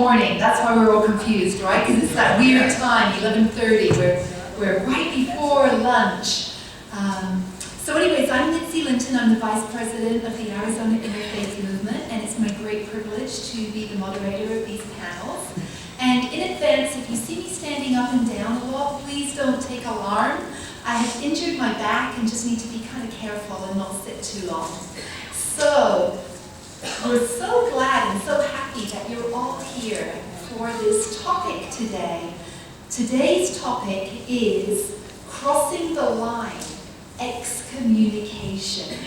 morning. That's why we're all confused, right? Because it's that weird time, 11:30. We're right before lunch. So anyways, I'm Lindsay Linton. I'm the Vice President of the Arizona Interfaith Movement, and it's my great privilege to be the moderator of these panels. And in advance, if you see me standing up and down a lot, please don't take alarm. I have injured my back and just need to be kind of careful and not sit too long. So, we're so glad and so happy that you're all here for this topic today. Today's topic is crossing the line, excommunication.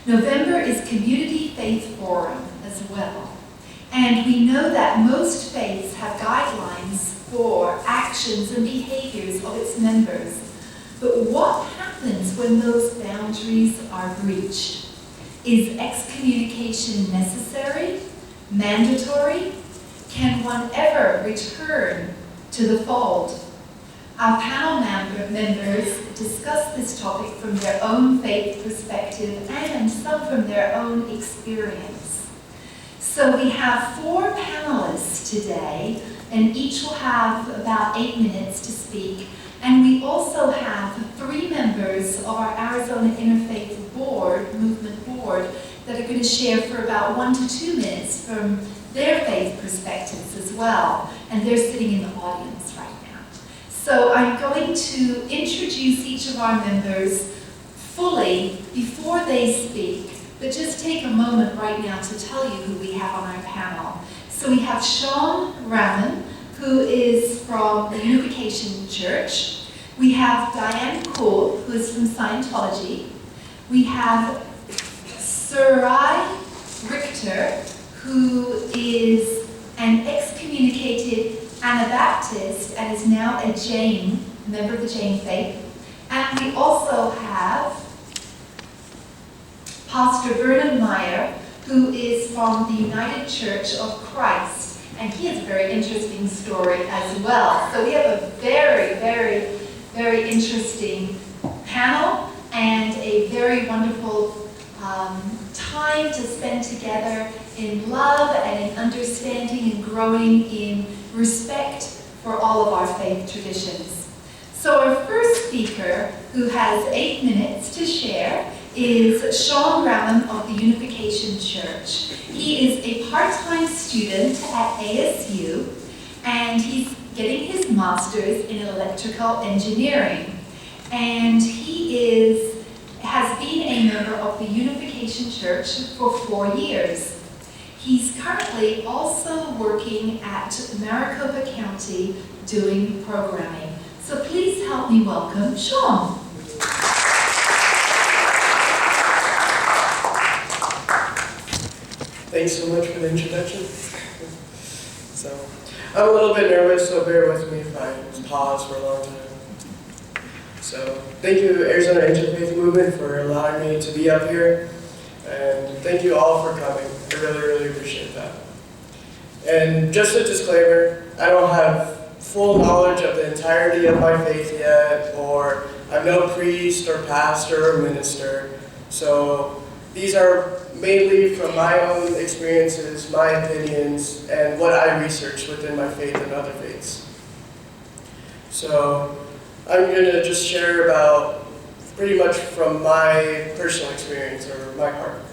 November is Community Faith Forum as well. And we know that most faiths have guidelines for actions and behaviors of its members. But what happens when those boundaries are breached? Is excommunication necessary? Mandatory? Can one ever return to the fold? Our panel members discuss this topic from their own faith perspective and some from their own experience. So we have 4 panelists today, and each will have about 8 minutes to speak. And we also have 3 members of our Arizona Interfaith Movement Board, that are going to share for about 1 to 2 minutes from their faith perspectives as well. And they're sitting in the audience right now. So I'm going to introduce each of our members fully before they speak, but just take a moment right now to tell you who we have on our panel. So we have Ramaan, who is from the Unification Church. We have Diane Koel, who is from Scientology. We have Sarai Richter, who is an excommunicated Anabaptist and is now a Jain, member of the Jain faith. And we also have Pastor Vernon Meyer, who is from the United Church of Christ. And he has a very interesting story as well. So we have a very, very, very interesting panel and a very wonderful time to spend together in love and in understanding and growing in respect for all of our faith traditions. So our first speaker, who has 8 minutes to share, is Ramaan of the Unification Church. He is a part-time student at ASU, and he's getting his master's in electrical engineering. And he has been a member of the Unification Church for 4 years. He's currently also working at Maricopa County doing programming. So please help me welcome Sean. Thanks so much for the introduction. So, I'm a little bit nervous, so bear with me if I pause for a long time. So, thank you Arizona Interfaith Movement for allowing me to be up here, and thank you all for coming. I really, really appreciate that. And just a disclaimer, I don't have full knowledge of the entirety of my faith yet, or I'm no priest or pastor or minister, so these are mainly from my own experiences, my opinions, and what I researched within my faith and other faiths. So I'm going to just share about pretty much from my personal experience or my heart.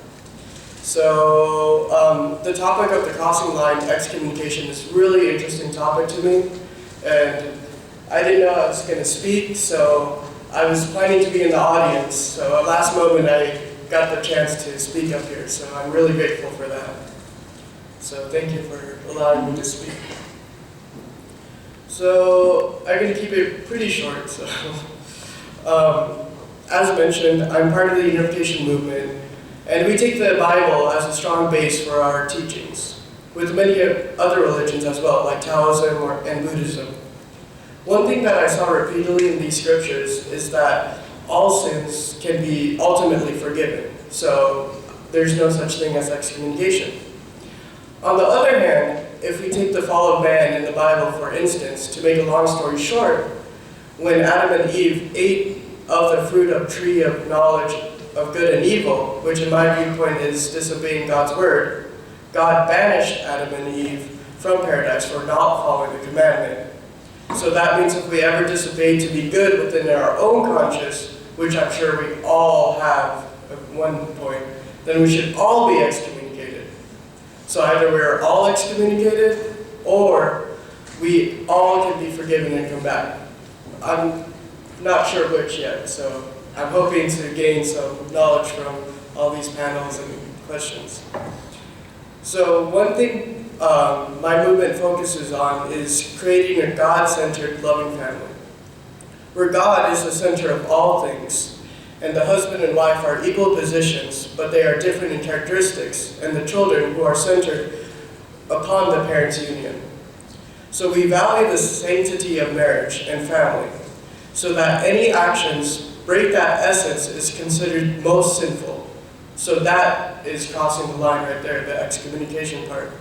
So the topic of the crossing line excommunication is a really interesting topic to me, and I didn't know I was going to speak, so I was planning to be in the audience. So at last moment I got the chance to speak up here, so I'm really grateful for that. So thank you for allowing me to speak. So I'm going to keep it pretty short. So, as mentioned, I'm part of the Unification Movement, and we take the Bible as a strong base for our teachings, with many other religions as well, like Taoism and Buddhism. One thing that I saw repeatedly in these scriptures is that all sins can be ultimately forgiven, so there's no such thing as excommunication. On the other hand, if we take the fall of man in the Bible, for instance, to make a long story short, when Adam and Eve ate of the fruit of tree of knowledge of good and evil, which in my viewpoint is disobeying God's word, God banished Adam and Eve from paradise for not following the commandment. So that means if we ever disobey to be good within our own conscience, which I'm sure we all have at one point, then we should all be excommunicated. So either we're all excommunicated, or we all can be forgiven and come back. I'm not sure which yet, so I'm hoping to gain some knowledge from all these panels and questions. So one thing my movement focuses on is creating a God-centered, loving family, where God is the center of all things, and the husband and wife are equal positions, but they are different in characteristics, and the children who are centered upon the parents' union. So we value the sanctity of marriage and family, so that any actions break that essence is considered most sinful. So that is crossing the line right there, the excommunication part.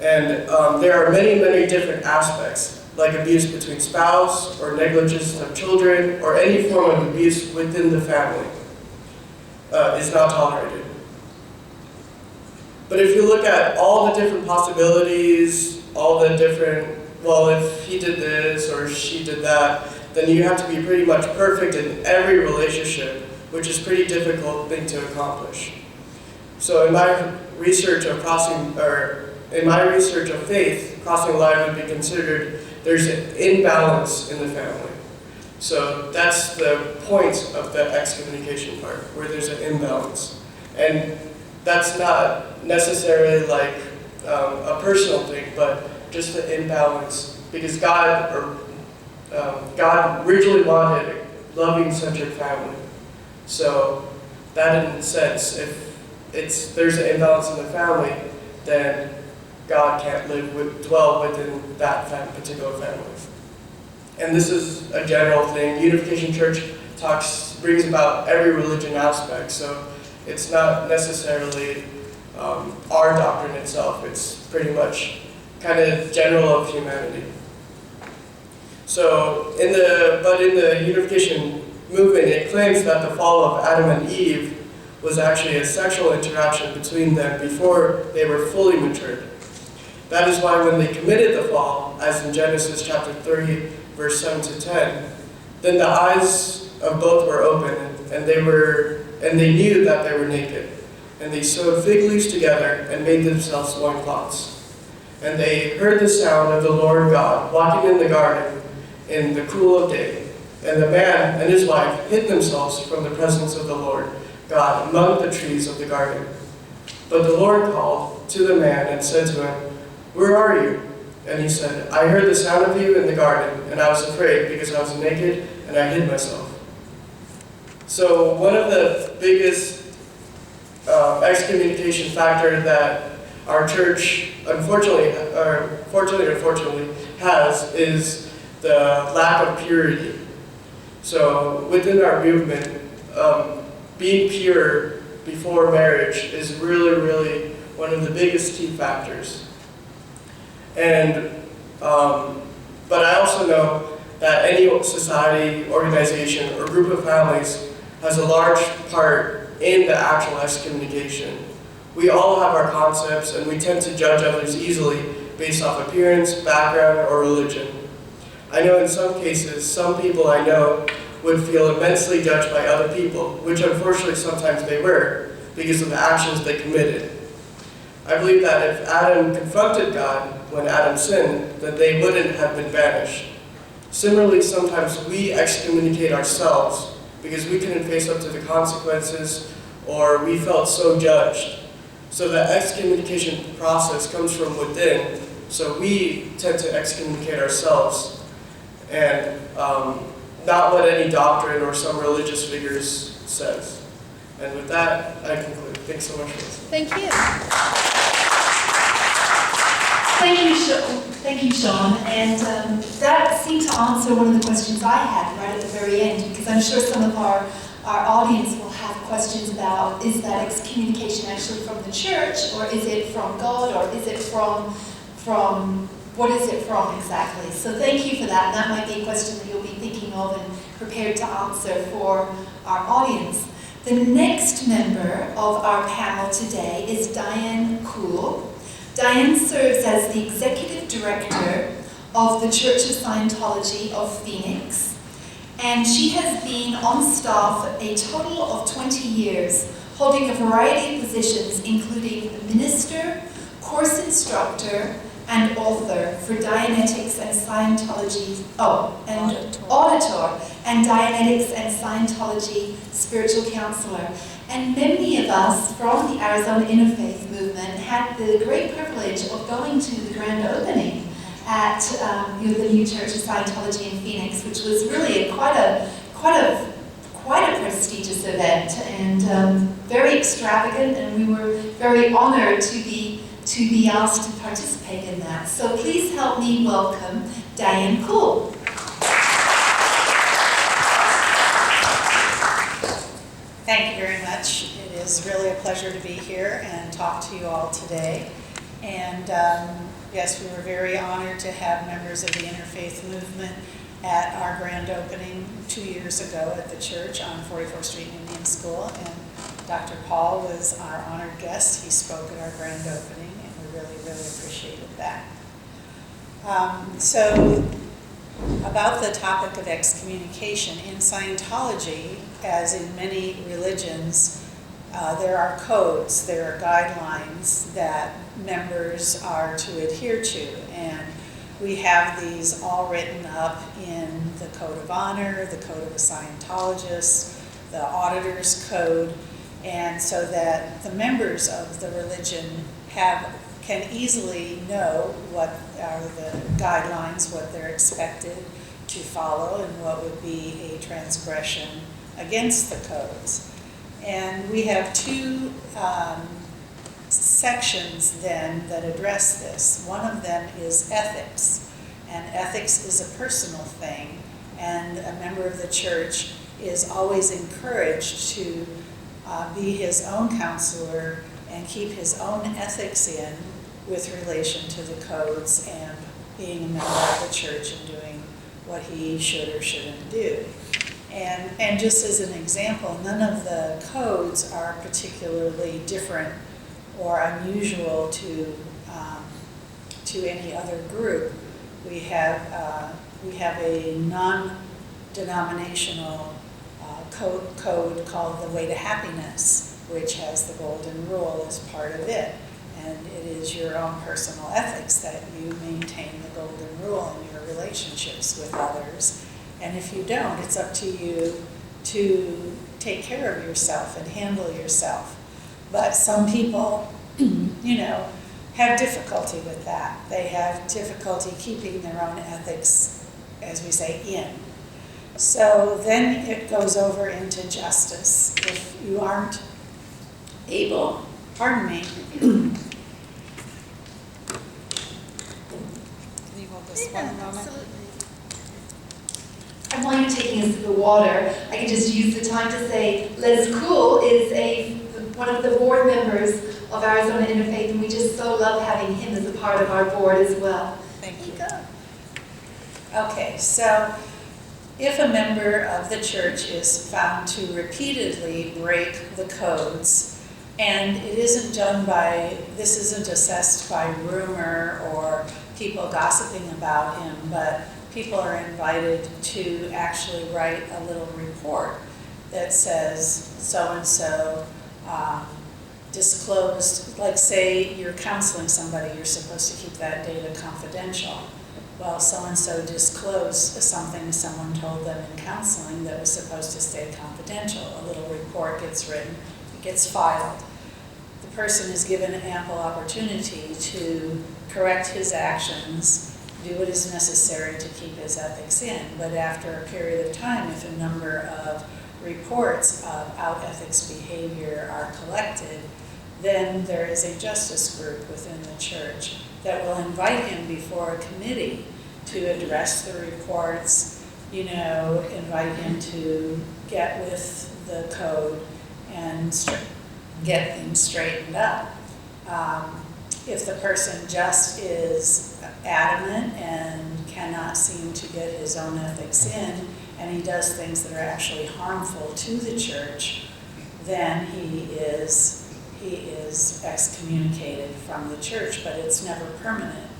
And there are many, many different aspects, like abuse between spouse, or negligence of children, or any form of abuse within the family is not tolerated. But if you look at all the different possibilities, all the different, well, if he did this or she did that, then you have to be pretty much perfect in every relationship, which is a pretty difficult thing to accomplish. So in my research of faith, crossing a line would be considered there's an imbalance in the family. So that's the point of the excommunication part, where there's an imbalance. And that's not necessarily like a personal thing, but just an imbalance, because God originally wanted a loving-centered family. So that, in a sense, if there's an imbalance in the family, then God can't dwell within that particular family. And this is a general thing. Unification Church brings about every religion aspect, so it's not necessarily our doctrine itself. It's pretty much kind of general of humanity. So, in the Unification movement, it claims that the fall of Adam and Eve was actually a sexual interaction between them before they were fully matured. That is why when they committed the fall, as in Genesis chapter 3, verse 7 to 10, then the eyes of both were open, and they knew that they were naked. And they sewed fig leaves together and made themselves loincloths. And they heard the sound of the Lord God walking in the garden in the cool of day. And the man and his wife hid themselves from the presence of the Lord God among the trees of the garden. But the Lord called to the man and said to him, "Where are you?" And he said, "I heard the sound of you in the garden, and I was afraid because I was naked and I hid myself." So one of the biggest excommunication factor that our church, fortunately or unfortunately, has is the lack of purity. So within our movement, being pure before marriage is really, really one of the biggest key factors. And but I also know that any society, organization, or group of families has a large part in the actual excommunication. We all have our concepts, and we tend to judge others easily based off appearance, background, or religion. I know in some cases, some people I know would feel immensely judged by other people, which unfortunately sometimes they were, because of the actions they committed. I believe that if Adam confronted God when Adam sinned, then they wouldn't have been banished. Similarly, sometimes we excommunicate ourselves because we couldn't face up to the consequences, or we felt so judged. So the excommunication process comes from within, so we tend to excommunicate ourselves, and not what any doctrine or some religious figures says. And with that, I conclude. Thanks so much for listening. Thank you. Thank you, Sean. And that seemed to answer one of the questions I had right at the very end, because I'm sure some of our audience will have questions about, is that excommunication actually from the church, or is it from God, or is it from what is it from exactly? So thank you for that. And that might be a question that you'll be thinking of and prepared to answer for our audience. The next member of our panel today is Diane Koel. Diane serves as the Executive Director of the Church of Scientology of Phoenix, and she has been on staff a total of 20 years, holding a variety of positions including minister, course instructor, and author for Dianetics and Scientology, auditor, and Dianetics and Scientology spiritual counselor. And many of us from the Arizona Interfaith Movement had the great privilege of going to the grand opening at the new Church of Scientology in Phoenix, which was really quite a prestigious event and very extravagant, and we were very honored to be asked to participate in that. So please help me welcome Diane Koel. Thank you very much. It is really a pleasure to be here and talk to you all today. And yes, we were very honored to have members of the Interfaith Movement at our grand opening 2 years ago at the church on 44th Street Indian School. And Dr. Paul was our honored guest. He spoke at our grand opening, and we really, really appreciated that. So about the topic of excommunication, in Scientology, as in many religions, there are codes, there are guidelines that members are to adhere to, and we have these all written up in the Code of Honor, the Code of a Scientologist, the Auditor's Code, and so that the members of the religion can easily know what are the guidelines, what they're expected to follow, and what would be a transgression against the codes. And we have two sections then that address this. One of them is ethics, and ethics is a personal thing, and a member of the church is always encouraged to be his own counselor and keep his own ethics in with relation to the codes and being a member of the church and doing what he should or shouldn't do. And just as an example, none of the codes are particularly different or unusual to any other group. We have a non-denominational code called the Way to Happiness, which has the Golden Rule as part of it. And it is your own personal ethics that you maintain the Golden Rule in your relationships with others. And if you don't, it's up to you to take care of yourself and handle yourself. But some people, have difficulty with that. They have difficulty keeping their own ethics, as we say, in. So then it goes over into justice. If you aren't able, pardon me. Can you hold this one moment? Absolutely. And while you're taking a sip of water, I can just use the time to say Les Koel is one of the board members of Arizona Interfaith, and we just so love having him as a part of our board as well. Thank you. Okay, so if a member of the church is found to repeatedly break the codes, and it isn't done this isn't assessed by rumor or people gossiping about him, but people are invited to actually write a little report that says so-and-so disclosed, like say you're counseling somebody, you're supposed to keep that data confidential. Well, so-and-so disclosed something someone told them in counseling that was supposed to stay confidential. A little report gets written, it gets filed. The person is given ample opportunity to correct his actions, do what is necessary to keep his ethics in. But after a period of time, if a number of reports of out ethics behavior are collected, then there is a justice group within the church that will invite him before a committee to address the reports, invite him to get with the code and get things straightened up. If the person just is adamant and cannot seem to get his own ethics in, and he does things that are actually harmful to the church, then he is he is excommunicated from the church, but it's never permanent.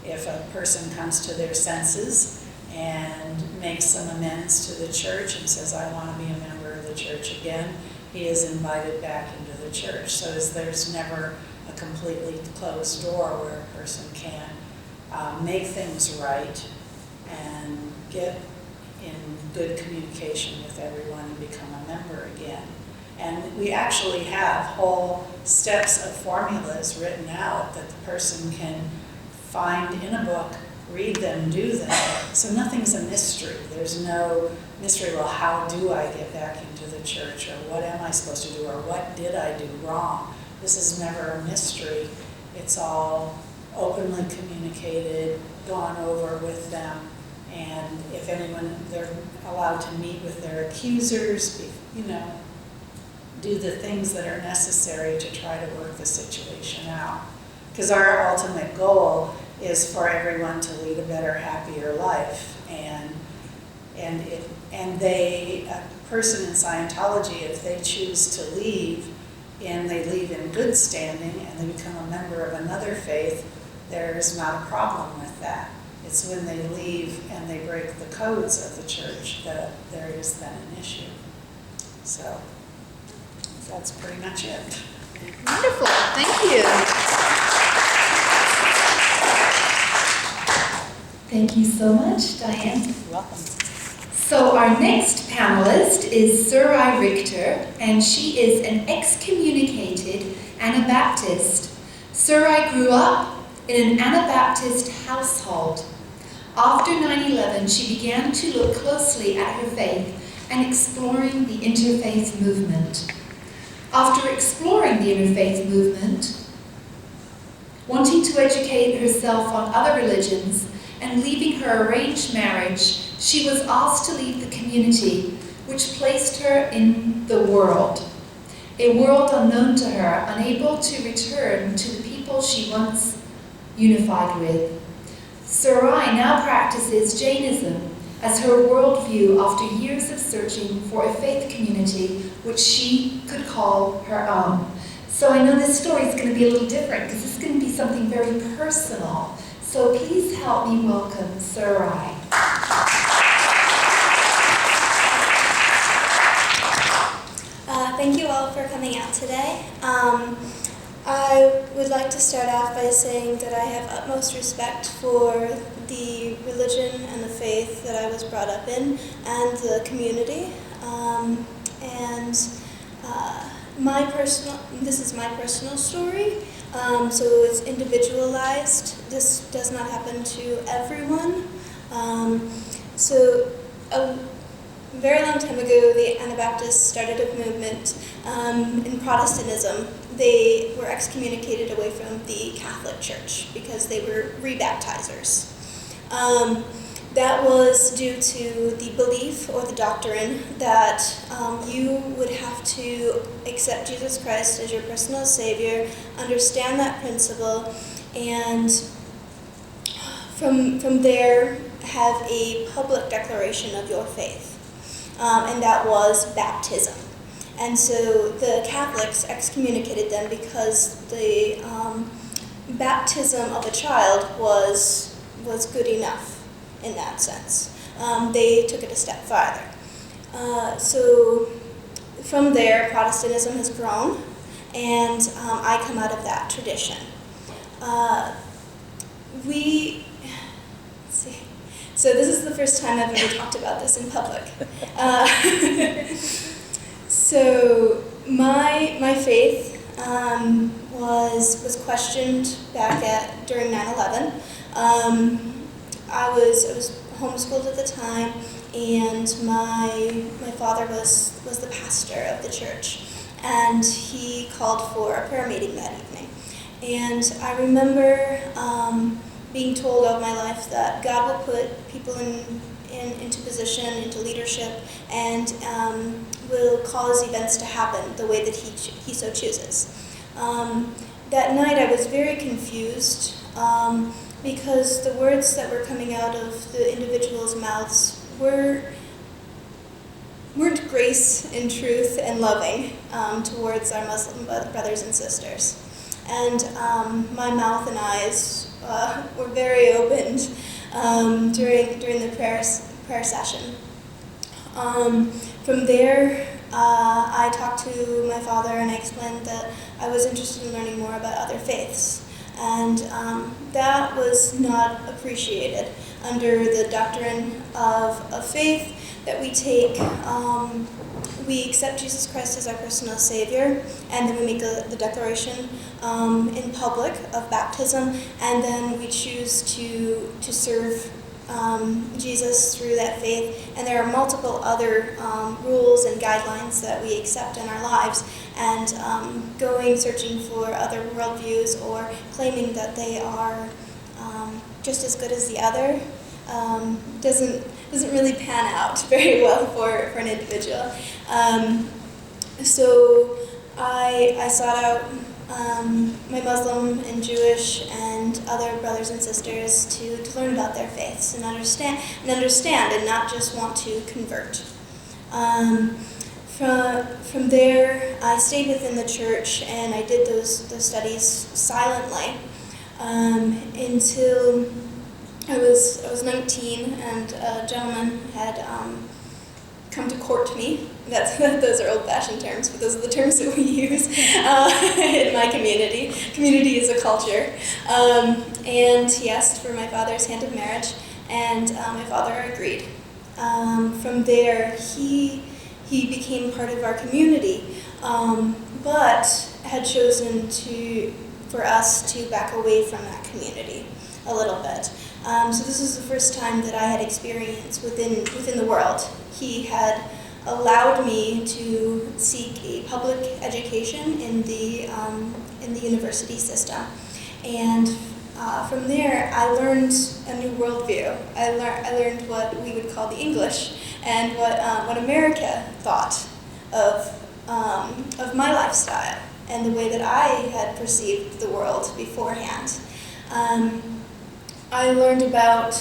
If a person comes to their senses and makes some amends to the church and says, I want to be a member of the church again, he is invited back into the church. So there's never a completely closed door where a person can make things right and get in good communication with everyone and become a member again. And we actually have whole steps of formulas written out that the person can find in a book, read them, do them. So nothing's a mystery. There's no mystery, well, how do I get back into the church? Or what am I supposed to do? Or what did I do wrong? This is never a mystery. It's all openly communicated, gone over with them. And if anyone, they're allowed to meet with their accusers, do the things that are necessary to try to work the situation out. Because our ultimate goal is for everyone to lead a better, happier life. And a person in Scientology, if they choose to leave, and they leave in good standing, and they become a member of another faith, there's not a problem with that. It's when they leave and they break the codes of the church that there is then an issue. So that's pretty much it. Wonderful, thank you. Thank you so much, Diane. You're welcome. So our next panelist is Sarai Richter, and she is an excommunicated Anabaptist. Sarai grew up in an Anabaptist household. After 9/11, she began to look closely at her faith and exploring the interfaith movement. After exploring the interfaith movement, wanting to educate herself on other religions, and leaving her arranged marriage, she was asked to leave the community, which placed her in the world, a world unknown to her, unable to return to the people she once unified with. Sarai now practices Jainism as her worldview after years of searching for a faith community which she could call her own. So I know this story is going to be a little different because it's going to be something very personal. So please help me welcome Sarai. Thank you all for coming out today. I would like to start off by saying that I have utmost respect for the religion and the faith that I was brought up in and the community. This is my personal story, so it's individualized. This does not happen to everyone. A very long time ago, the Anabaptists started a movement in Protestantism. They were excommunicated away from the Catholic Church because they were rebaptizers. That was due to the belief or the doctrine that you would have to accept Jesus Christ as your personal Savior, understand that principle, and from there have a public declaration of your faith. And that was baptism. And so the Catholics excommunicated them because the baptism of a child was good enough in that sense. They took it a step farther. So from there, Protestantism has grown, and I come out of that tradition. So this is the first time I've ever talked about this in public. So my faith was questioned back during 9/11. I was homeschooled at the time, and my father was the pastor of the church, and he called for a prayer meeting that evening. And I remember being told all my life that God will put people into position, into leadership, and will cause events to happen the way that he so chooses. That night I was very confused because the words that were coming out of the individuals' mouths weren't grace and truth and loving towards our Muslim brothers and sisters. And my mouth and eyes were very opened during the prayer session. From there, I talked to my father and I explained that I was interested in learning more about other faiths. And that was not appreciated under the doctrine of faith that we take. We accept Jesus Christ as our personal Savior, and then we make the declaration in public of baptism, and then we choose to serve Jesus through that faith. And there are multiple other rules and guidelines that we accept in our lives, and searching for other worldviews or claiming that they are just as good as the other doesn't really pan out very well for an individual. So I sought out my Muslim and Jewish and other brothers and sisters to learn about their faiths and understand and not just want to convert. From there, I stayed within the church and I did those studies silently until I was 19, and a gentleman had come to court me. Those are old-fashioned terms, but those are the terms that we use in my community. Community is a culture. And he asked for my father's hand of marriage, and my father agreed. From there, he became part of our community, but had chosen for us to back away from that community a little bit. So this was the first time that I had experience within the world. He had allowed me to seek a public education in the university system, and from there I learned a new worldview. I learned what we would call the English, and what America thought of my lifestyle and the way that I had perceived the world beforehand. I learned about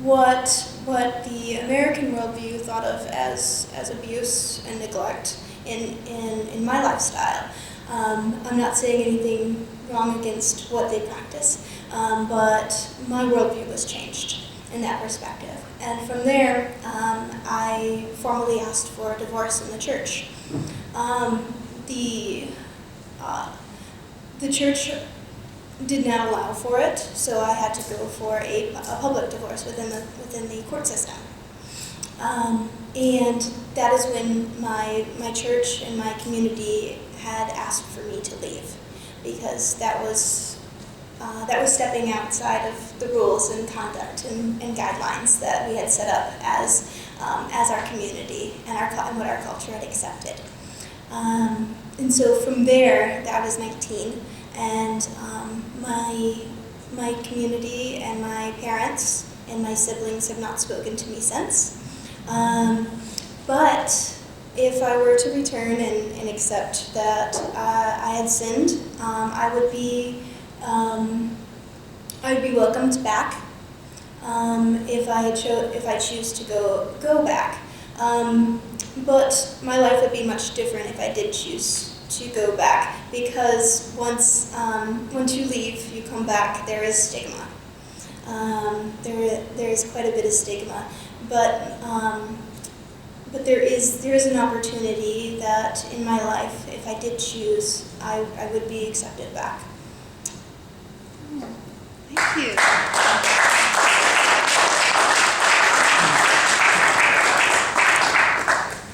what the American worldview thought of as abuse and neglect in my lifestyle. I'm not saying anything wrong against what they practice, but my worldview was changed in that perspective. And from there, I formally asked for a divorce in the church. The church did not allow for it, so I had to go for a public divorce within the court system. And that is when my church and my community had asked for me to leave, because that was stepping outside of the rules and conduct and guidelines that we had set up as our community and what our culture had accepted. And so from there, I was 19, and my community and my parents and my siblings have not spoken to me since. But if I were to return and accept that I had sinned, I would be welcomed back if I choose to go back. But my life would be much different if I did choose to go back, because once you leave, you come back, there is stigma. There is quite a bit of stigma, but there is an opportunity that in my life, if I did choose, I would be accepted back. Thank you.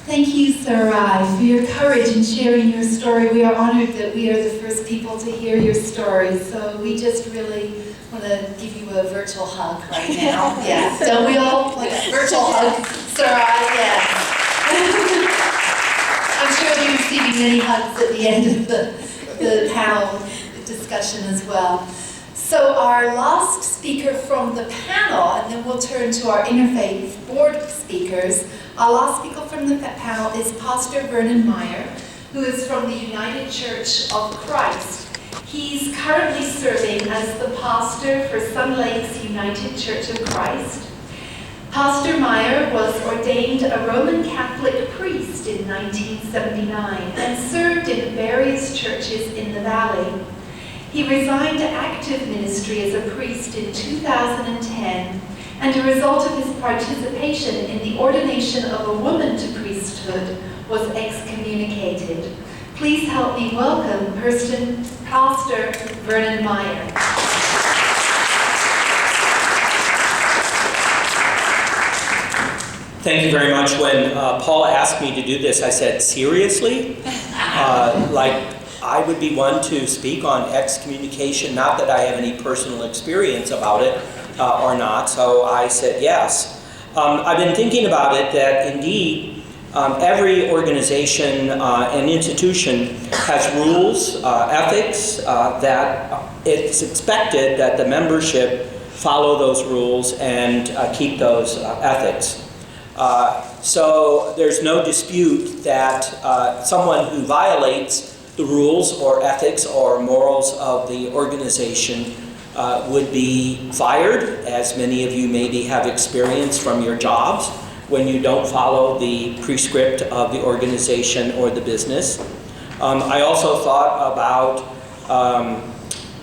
Thank you, Sarai, for your courage in sharing your story. We are honored that we are the first people to hear your story, so we just really want to give you a virtual hug right now. Yes, don't we all? Like a virtual hug, Sarai, yes. I'm sure you'll be receiving many hugs at the end of the panel discussion as well. So our last speaker from the panel, and then we'll turn to our Interfaith Board speakers. Our last speaker from the panel is Pastor Vernon Meyer, who is from the United Church of Christ. He's currently serving as the pastor for Sun Lakes United Church of Christ. Pastor Meyer was ordained a Roman Catholic priest in 1979 and served in various churches in the valley. He resigned active ministry as a priest in 2010, and a result of his participation in the ordination of a woman to priesthood was excommunicated. Please help me welcome Pastor Vernon Meyer. Thank you very much. When Paul asked me to do this, I said, seriously? Like, I would be one to speak on excommunication, not that I have any personal experience about it or not, so I said yes. I've been thinking about it that indeed every organization and institution has rules, ethics, that it's expected that the membership follow those rules and keep those ethics. So there's no dispute that someone who violates the rules or ethics or morals of the organization would be fired, as many of you maybe have experienced from your jobs when you don't follow the prescript of the organization or the business. I also thought about,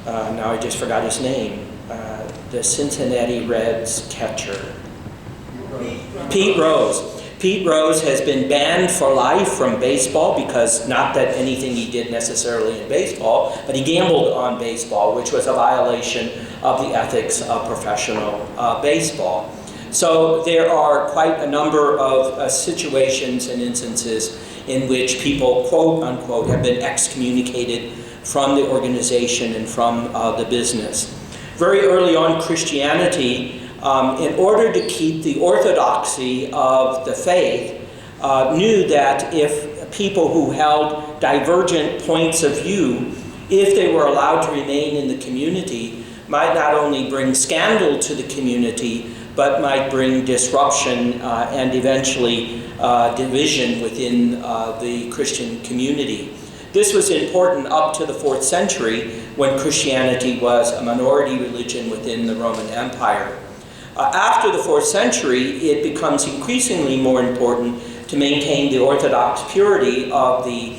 now I just forgot his name, the Cincinnati Reds catcher. Pete Rose. Pete Rose has been banned for life from baseball because, not that anything he did necessarily in baseball, but he gambled on baseball, which was a violation of the ethics of professional baseball. So there are quite a number of situations and instances in which people, quote unquote, have been excommunicated from the organization and from the business. Very early on, Christianity, in order to keep the orthodoxy of the faith, knew that if people who held divergent points of view, if they were allowed to remain in the community, might not only bring scandal to the community, but might bring disruption and eventually division within the Christian community. This was important up to the 4th century, when Christianity was a minority religion within the Roman Empire. After the 4th century, it becomes increasingly more important to maintain the orthodox purity of the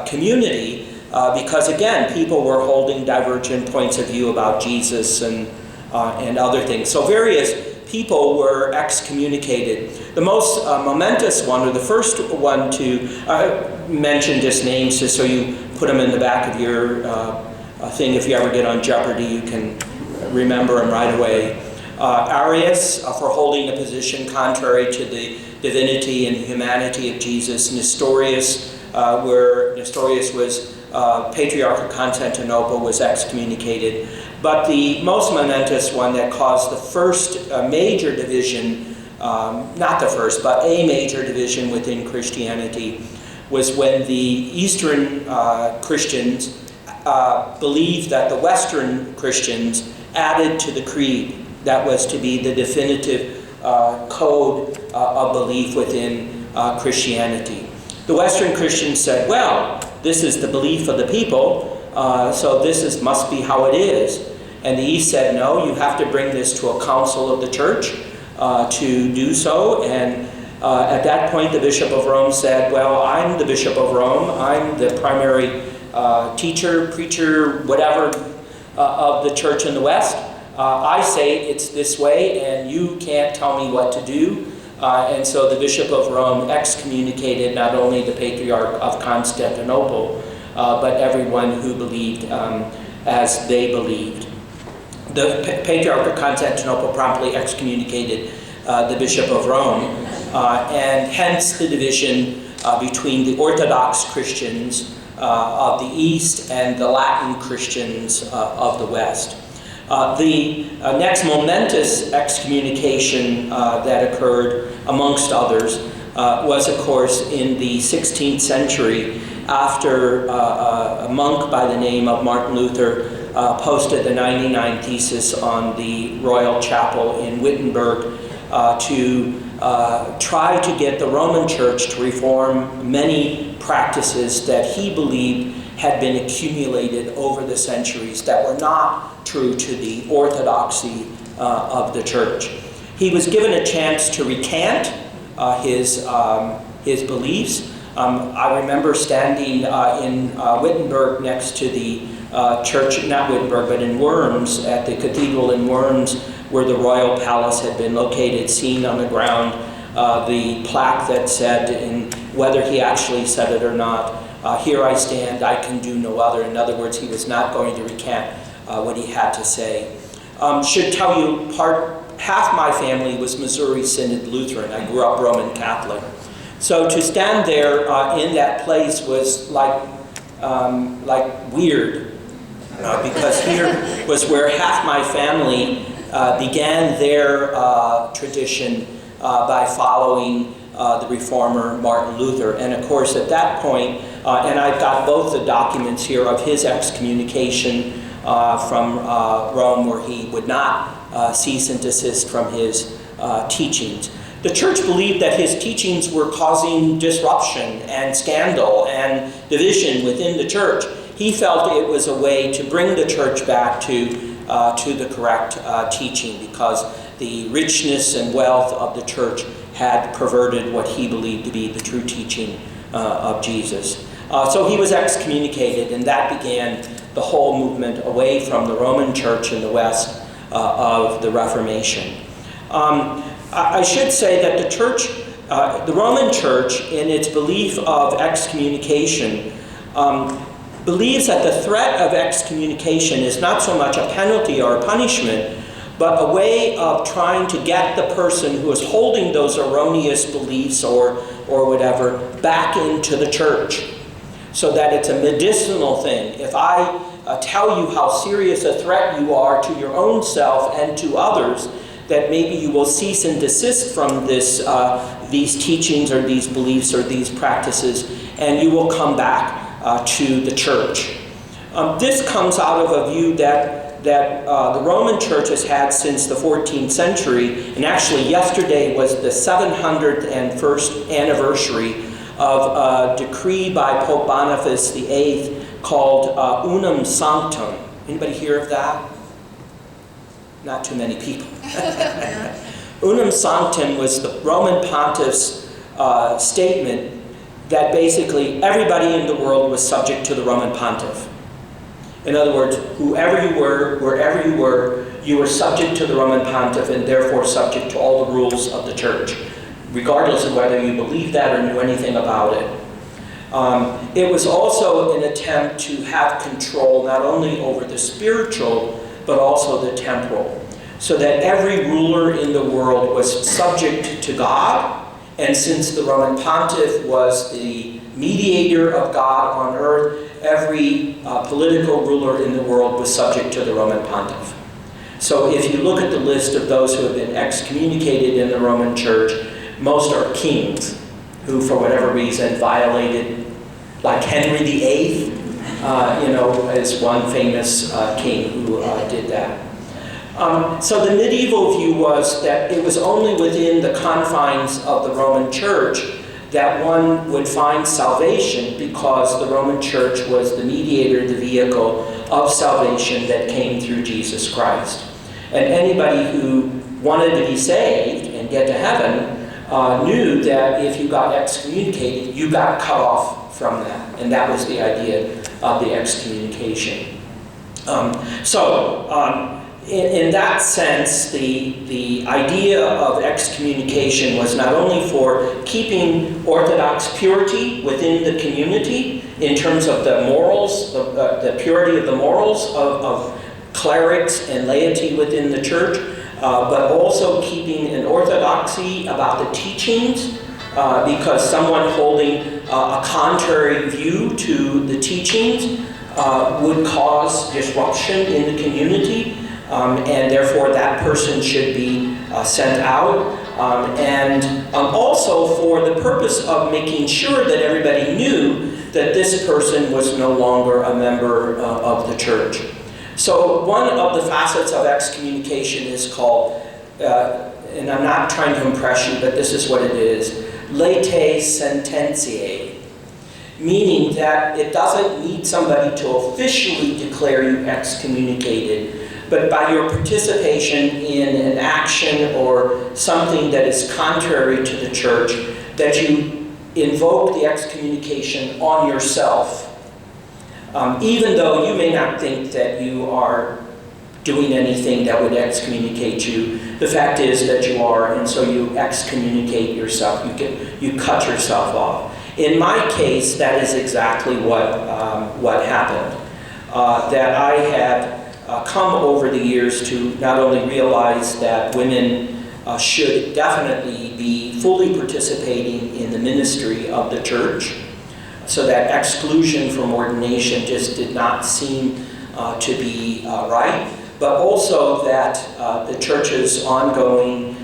community because, again, people were holding divergent points of view about Jesus and other things. So various people were excommunicated. The most momentous one, or the first one to mention just names, just so you put them in the back of your thing. If you ever get on Jeopardy, you can remember them right away. Arius, for holding a position contrary to the divinity and humanity of Jesus. Nestorius, where Nestorius was Patriarch of Constantinople, was excommunicated. But the most momentous one that caused the first major division, not the first, but a major division within Christianity, was when the Eastern Christians believed that the Western Christians added to the creed. That was to be the definitive code of belief within Christianity. The Western Christians said, well, this is the belief of the people, so this must be how it is. And the East said, no, you have to bring this to a council of the church to do so. And at that point, the Bishop of Rome said, well, I'm the Bishop of Rome. I'm the primary teacher, preacher, whatever of the church in the West. I say it's this way, and you can't tell me what to do. And so the Bishop of Rome excommunicated not only the Patriarch of Constantinople, but everyone who believed as they believed. The Patriarch of Constantinople promptly excommunicated the Bishop of Rome, and hence the division between the Orthodox Christians of the East and the Latin Christians of the West. The next momentous excommunication that occurred, amongst others, was, of course, in the 16th century, after a monk by the name of Martin Luther posted the 99 Thesis on the Royal Chapel in Wittenberg to try to get the Roman Church to reform many practices that he believed had been accumulated over the centuries that were not true to the orthodoxy of the church. He was given a chance to recant his beliefs. I remember standing in Wittenberg next to the church, not Wittenberg, but in Worms, at the cathedral in Worms, where the royal palace had been located, seeing on the ground the plaque that said, and whether he actually said it or not, here I stand, I can do no other. In other words, he was not going to recant what he had to say. Should tell you, half my family was Missouri Synod Lutheran. I grew up Roman Catholic. So to stand there in that place was like weird, because here was where half my family began their tradition by following the reformer Martin Luther. And of course at that point, and I've got both the documents here of his excommunication from Rome, where he would not cease and desist from his teachings. The church believed that his teachings were causing disruption and scandal and division within the church. He felt it was a way to bring the church back to the correct teaching, because the richness and wealth of the church had perverted what he believed to be the true teaching of Jesus. So he was excommunicated, and that began the whole movement away from the Roman Church in the West of the Reformation. I should say that the church, the Roman Church, in its belief of excommunication, believes that the threat of excommunication is not so much a penalty or a punishment, but a way of trying to get the person who is holding those erroneous beliefs or whatever back into the church, so that it's a medicinal thing. If I tell you how serious a threat you are to your own self and to others, that maybe you will cease and desist from these teachings or these beliefs or these practices, and you will come back to the church. This comes out of a view that the Roman Church has had since the 14th century, and actually yesterday was the 701st anniversary of a decree by Pope Boniface VIII called Unum Sanctum. Anybody hear of that? Not too many people. Unum Sanctum was the Roman Pontiff's statement that basically everybody in the world was subject to the Roman Pontiff. In other words, whoever you were, wherever you were subject to the Roman Pontiff, and therefore subject to all the rules of the church, regardless of whether you believed that or knew anything about it. It was also an attempt to have control not only over the spiritual, but also the temporal, so that every ruler in the world was subject to God, and since the Roman Pontiff was the mediator of God on earth, every political ruler in the world was subject to the Roman Pontiff. So if you look at the list of those who have been excommunicated in the Roman Church, most are kings who, for whatever reason, violated, like Henry VIII, is one famous king who did that. So the medieval view was that it was only within the confines of the Roman Church that one would find salvation, because the Roman Church was the mediator, the vehicle of salvation that came through Jesus Christ. And anybody who wanted to be saved and get to heaven knew that if you got excommunicated, you got cut off from that. And that was the idea of the excommunication. In that sense, the idea of excommunication was not only for keeping Orthodox purity within the community in terms of the morals, the purity of the morals of clerics and laity within the church, but also keeping an orthodoxy about the teachings, because someone holding a contrary view to the teachings would cause disruption in the community. And therefore that person should be sent out, and also for the purpose of making sure that everybody knew that this person was no longer a member of the church. So one of the facets of excommunication is called, and I'm not trying to impress you, but this is what it is, latae sententiae, meaning that it doesn't need somebody to officially declare you excommunicated. but by your participation in an action or something that is contrary to the church, that you invoke the excommunication on yourself. Even though you may not think that you are doing anything that would excommunicate you, the fact is that you are, and so you excommunicate yourself. You cut yourself off. In my case, that is exactly what happened. That I had come over the years to not only realize that women should definitely be fully participating in the ministry of the church, so that exclusion from ordination just did not seem to be right, but also that the church's ongoing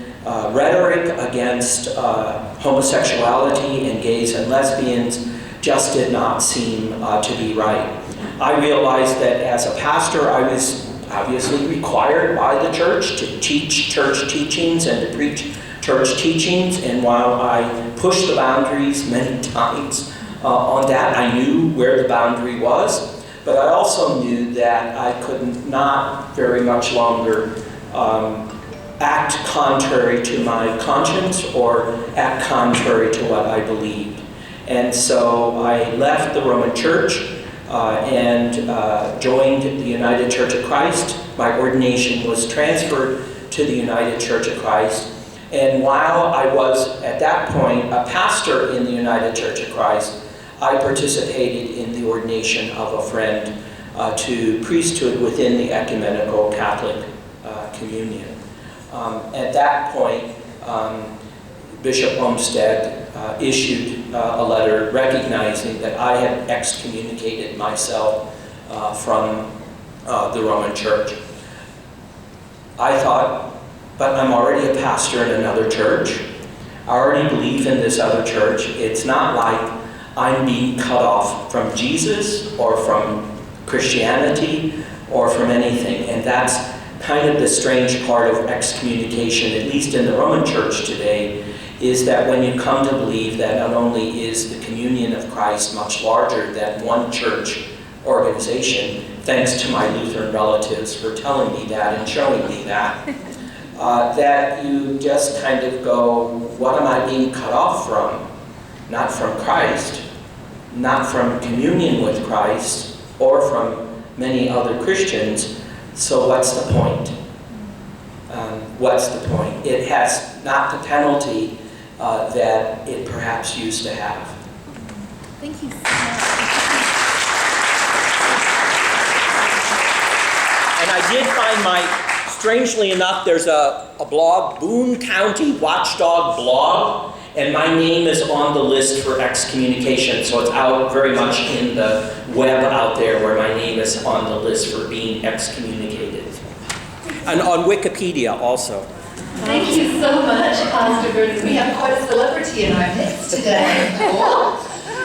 rhetoric against homosexuality and gays and lesbians just did not seem to be right. I realized that as a pastor, I was obviously required by the church to teach church teachings and to preach church teachings, and while I pushed the boundaries many times on that, I knew where the boundary was, but I also knew that I could not very much longer act contrary to my conscience or act contrary to what I believed. And so I left the Roman Church and joined the United Church of Christ. My ordination was transferred to the United Church of Christ. And while I was, at that point, a pastor in the United Church of Christ, I participated in the ordination of a friend to priesthood within the Ecumenical Catholic Communion. At that point, Bishop Olmsted issued a letter recognizing that I had excommunicated myself from the Roman Church. I thought, but I'm already a pastor in another church. I already believe in this other church. It's not like I'm being cut off from Jesus or from Christianity or from anything. And that's kind of the strange part of excommunication, at least in the Roman Church today, is that when you come to believe that not only is the communion of Christ much larger than one church organization, thanks to my Lutheran relatives for telling me that and showing me that, that you just kind of go, what am I being cut off from? Not from Christ, not from communion with Christ, or from many other Christians, so what's the point? What's the point? It has not the penalty that it perhaps used to have. Thank you so much. And I did find strangely enough, there's a blog, Boone County Watchdog blog, and my name is on the list for excommunication, so it's out very much in the web out there where my name is on the list for being excommunicated. And on Wikipedia also. Thank you so much, Pastor Vernon. We have quite a celebrity in our midst today. Cool.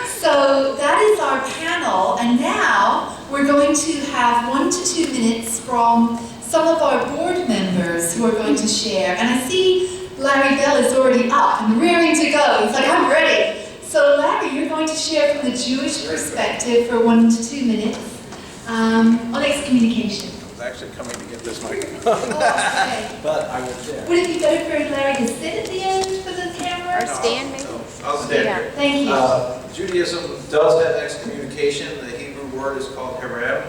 So that is our panel, and now we're going to have 1 to 2 minutes from some of our board members who are going to share. And I see Larry Bell is already up and rearing to go. He's like, I'm ready. So Larry, you're going to share from the Jewish perspective for 1 to 2 minutes on excommunication. I was actually coming to get this microphone. Oh, okay. But I will share. Would it be better for Larry to sit at the end for the camera? Or stand, maybe? I'll stand here. Thank you. Judaism does have excommunication. The Hebrew word is called herem.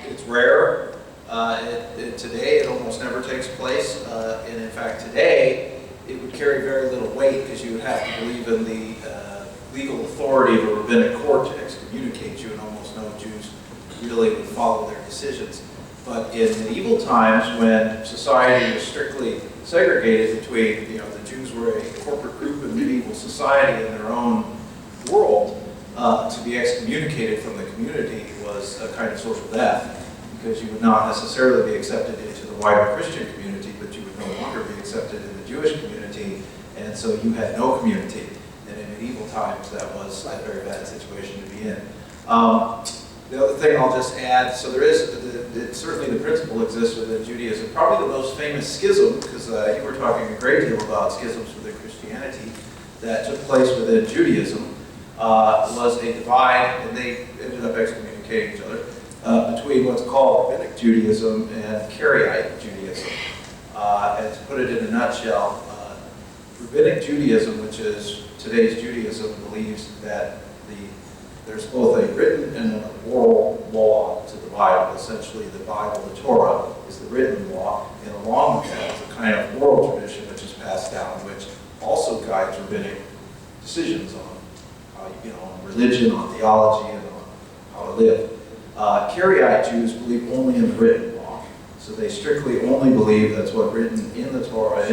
It's rare. Today, it almost never takes place. And in fact, today, it would carry very little weight because you would have to believe in the legal authority of a rabbinic court to excommunicate you, and almost no Jews really would follow their decisions. But in medieval times, when society was strictly segregated between, the Jews were a corporate group in medieval society in their own world, to be excommunicated from the community was a kind of social death, because you would not necessarily be accepted into the wider Christian community, but you would no longer be accepted in the Jewish community, and so you had no community. And in medieval times, that was a very bad situation to be in. The other thing I'll just add, so there is, certainly the principle exists within Judaism. Probably the most famous schism, because you were talking a great deal about schisms within Christianity, that took place within Judaism, was a divide, and they ended up excommunicating each other. between what's called Rabbinic Judaism and Karaite Judaism. And to put it in a nutshell, Rabbinic Judaism, which is today's Judaism, believes that there's both a written and an oral law to the Bible. Essentially, the Bible, the Torah, is the written law, and along with that is a kind of oral tradition which is passed down, which also guides rabbinic decisions on, on religion, on theology, and on how to live. Karaite Jews believe only in the written law, so they strictly only believe that's what written in the Torah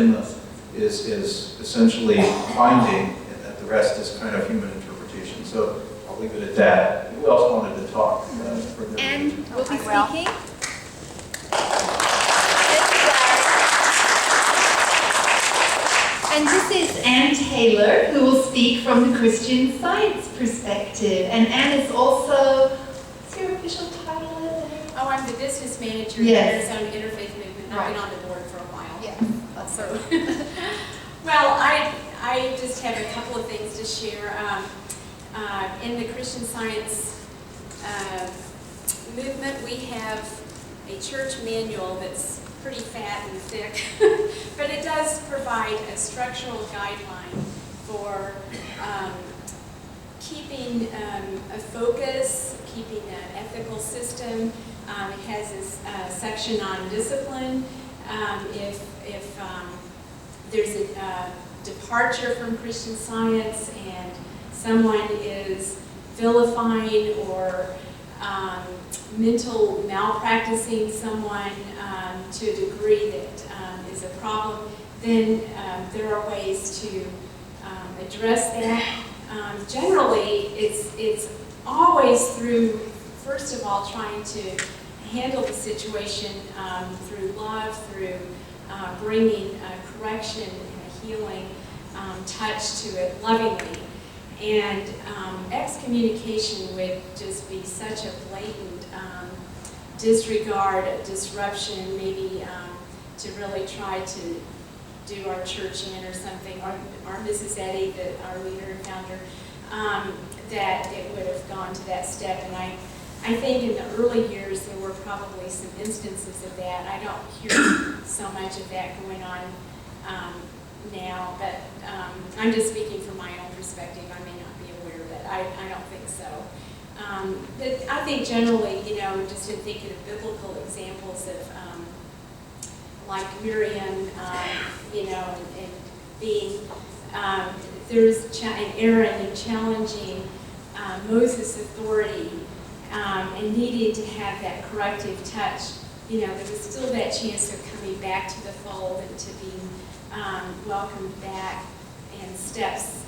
is essentially binding, and that the rest is kind of human interpretation. So I'll leave it at that. Who else wanted to talk? And we'll be speaking. And this is Ann Taylor, who will speak from the Christian Science perspective. And Ann is also, what's your official title? Oh, I'm the business manager Yes. at Arizona Interfaith Movement. I've been on the board for a while. Yeah. So, well, I just have a couple of things to share. In the Christian Science movement, we have a church manual that's pretty fat and thick, but it does provide a structural guideline for keeping a focus, keeping an ethical system. It has this section on discipline. If there's a departure from Christian Science and someone is vilifying or mental malpracticing someone to a degree that is a problem, then there are ways to address that. Generally, it's always through, first of all, trying to handle the situation through love, through bringing correction and a healing touch to it lovingly. And excommunication would just be such a blatant disregard, disruption, maybe to really try to do our church in or something, or Mrs. Eddy, our leader and founder, that it would have gone to that step. And I think in the early years there were probably some instances of that. I don't hear so much of that going on now, but I'm just speaking from my own perspective. I may not be aware of it. I don't think so. But I think generally, just in thinking of biblical examples of like Miriam, and being, there's and Aaron and challenging Moses' authority and needing to have that corrective touch. There was still that chance of coming back to the fold and to being welcomed back, and steps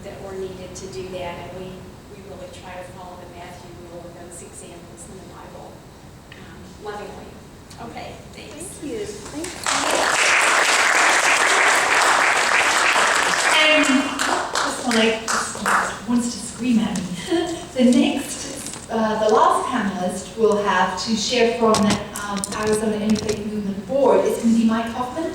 that were needed to do that. And we really try to follow the Matthew rule of those examples in the Bible lovingly. Okay, thanks. Thank you. Thank you. And this one wants to scream at me. The last panelist we'll have to share from the Arizona Interfaith Movement Board is going to be Mike Hoffman.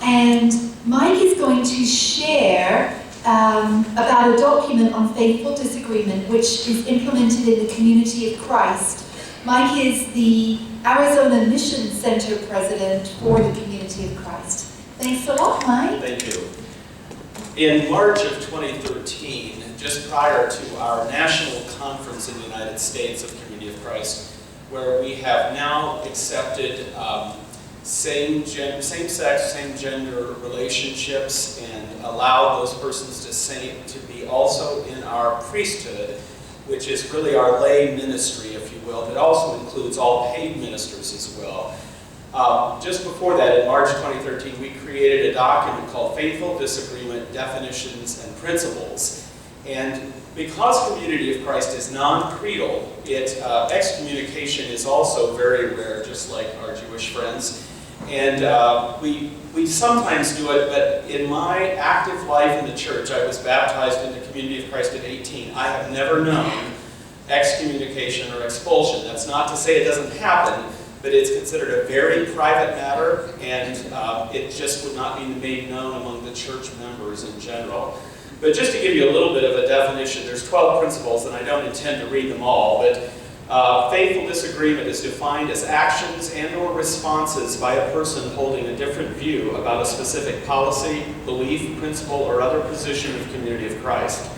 And Mike is going to share about a document on faithful disagreement which is implemented in the Community of Christ. Mike is the Arizona Mission Center president for the Community of Christ. Thanks a lot, Mike. Thank you. In March of 2013, just prior to our national conference in the United States of Community of Christ, where we have now accepted same-sex, same-gender relationships and allowed those persons to be also in our priesthood, which is really our lay ministry, if you will, but also includes all paid ministers as well. Just before that, in March 2013, we created a document called Faithful Disagreement Definitions and Principles. And because Community of Christ is non-creedal, excommunication is also very rare, just like our Jewish friends. And we sometimes do it, but in my active life in the church, I was baptized in the Community of Christ at 18. I have never known excommunication or expulsion. That's not to say it doesn't happen, but it's considered a very private matter, and it just would not be made known among the church members in general. But just to give you a little bit of a definition, there's 12 principles, and I don't intend to read them all, but Faithful disagreement is defined as actions and/or responses by a person holding a different view about a specific policy, belief, principle, or other position of Community of Christ.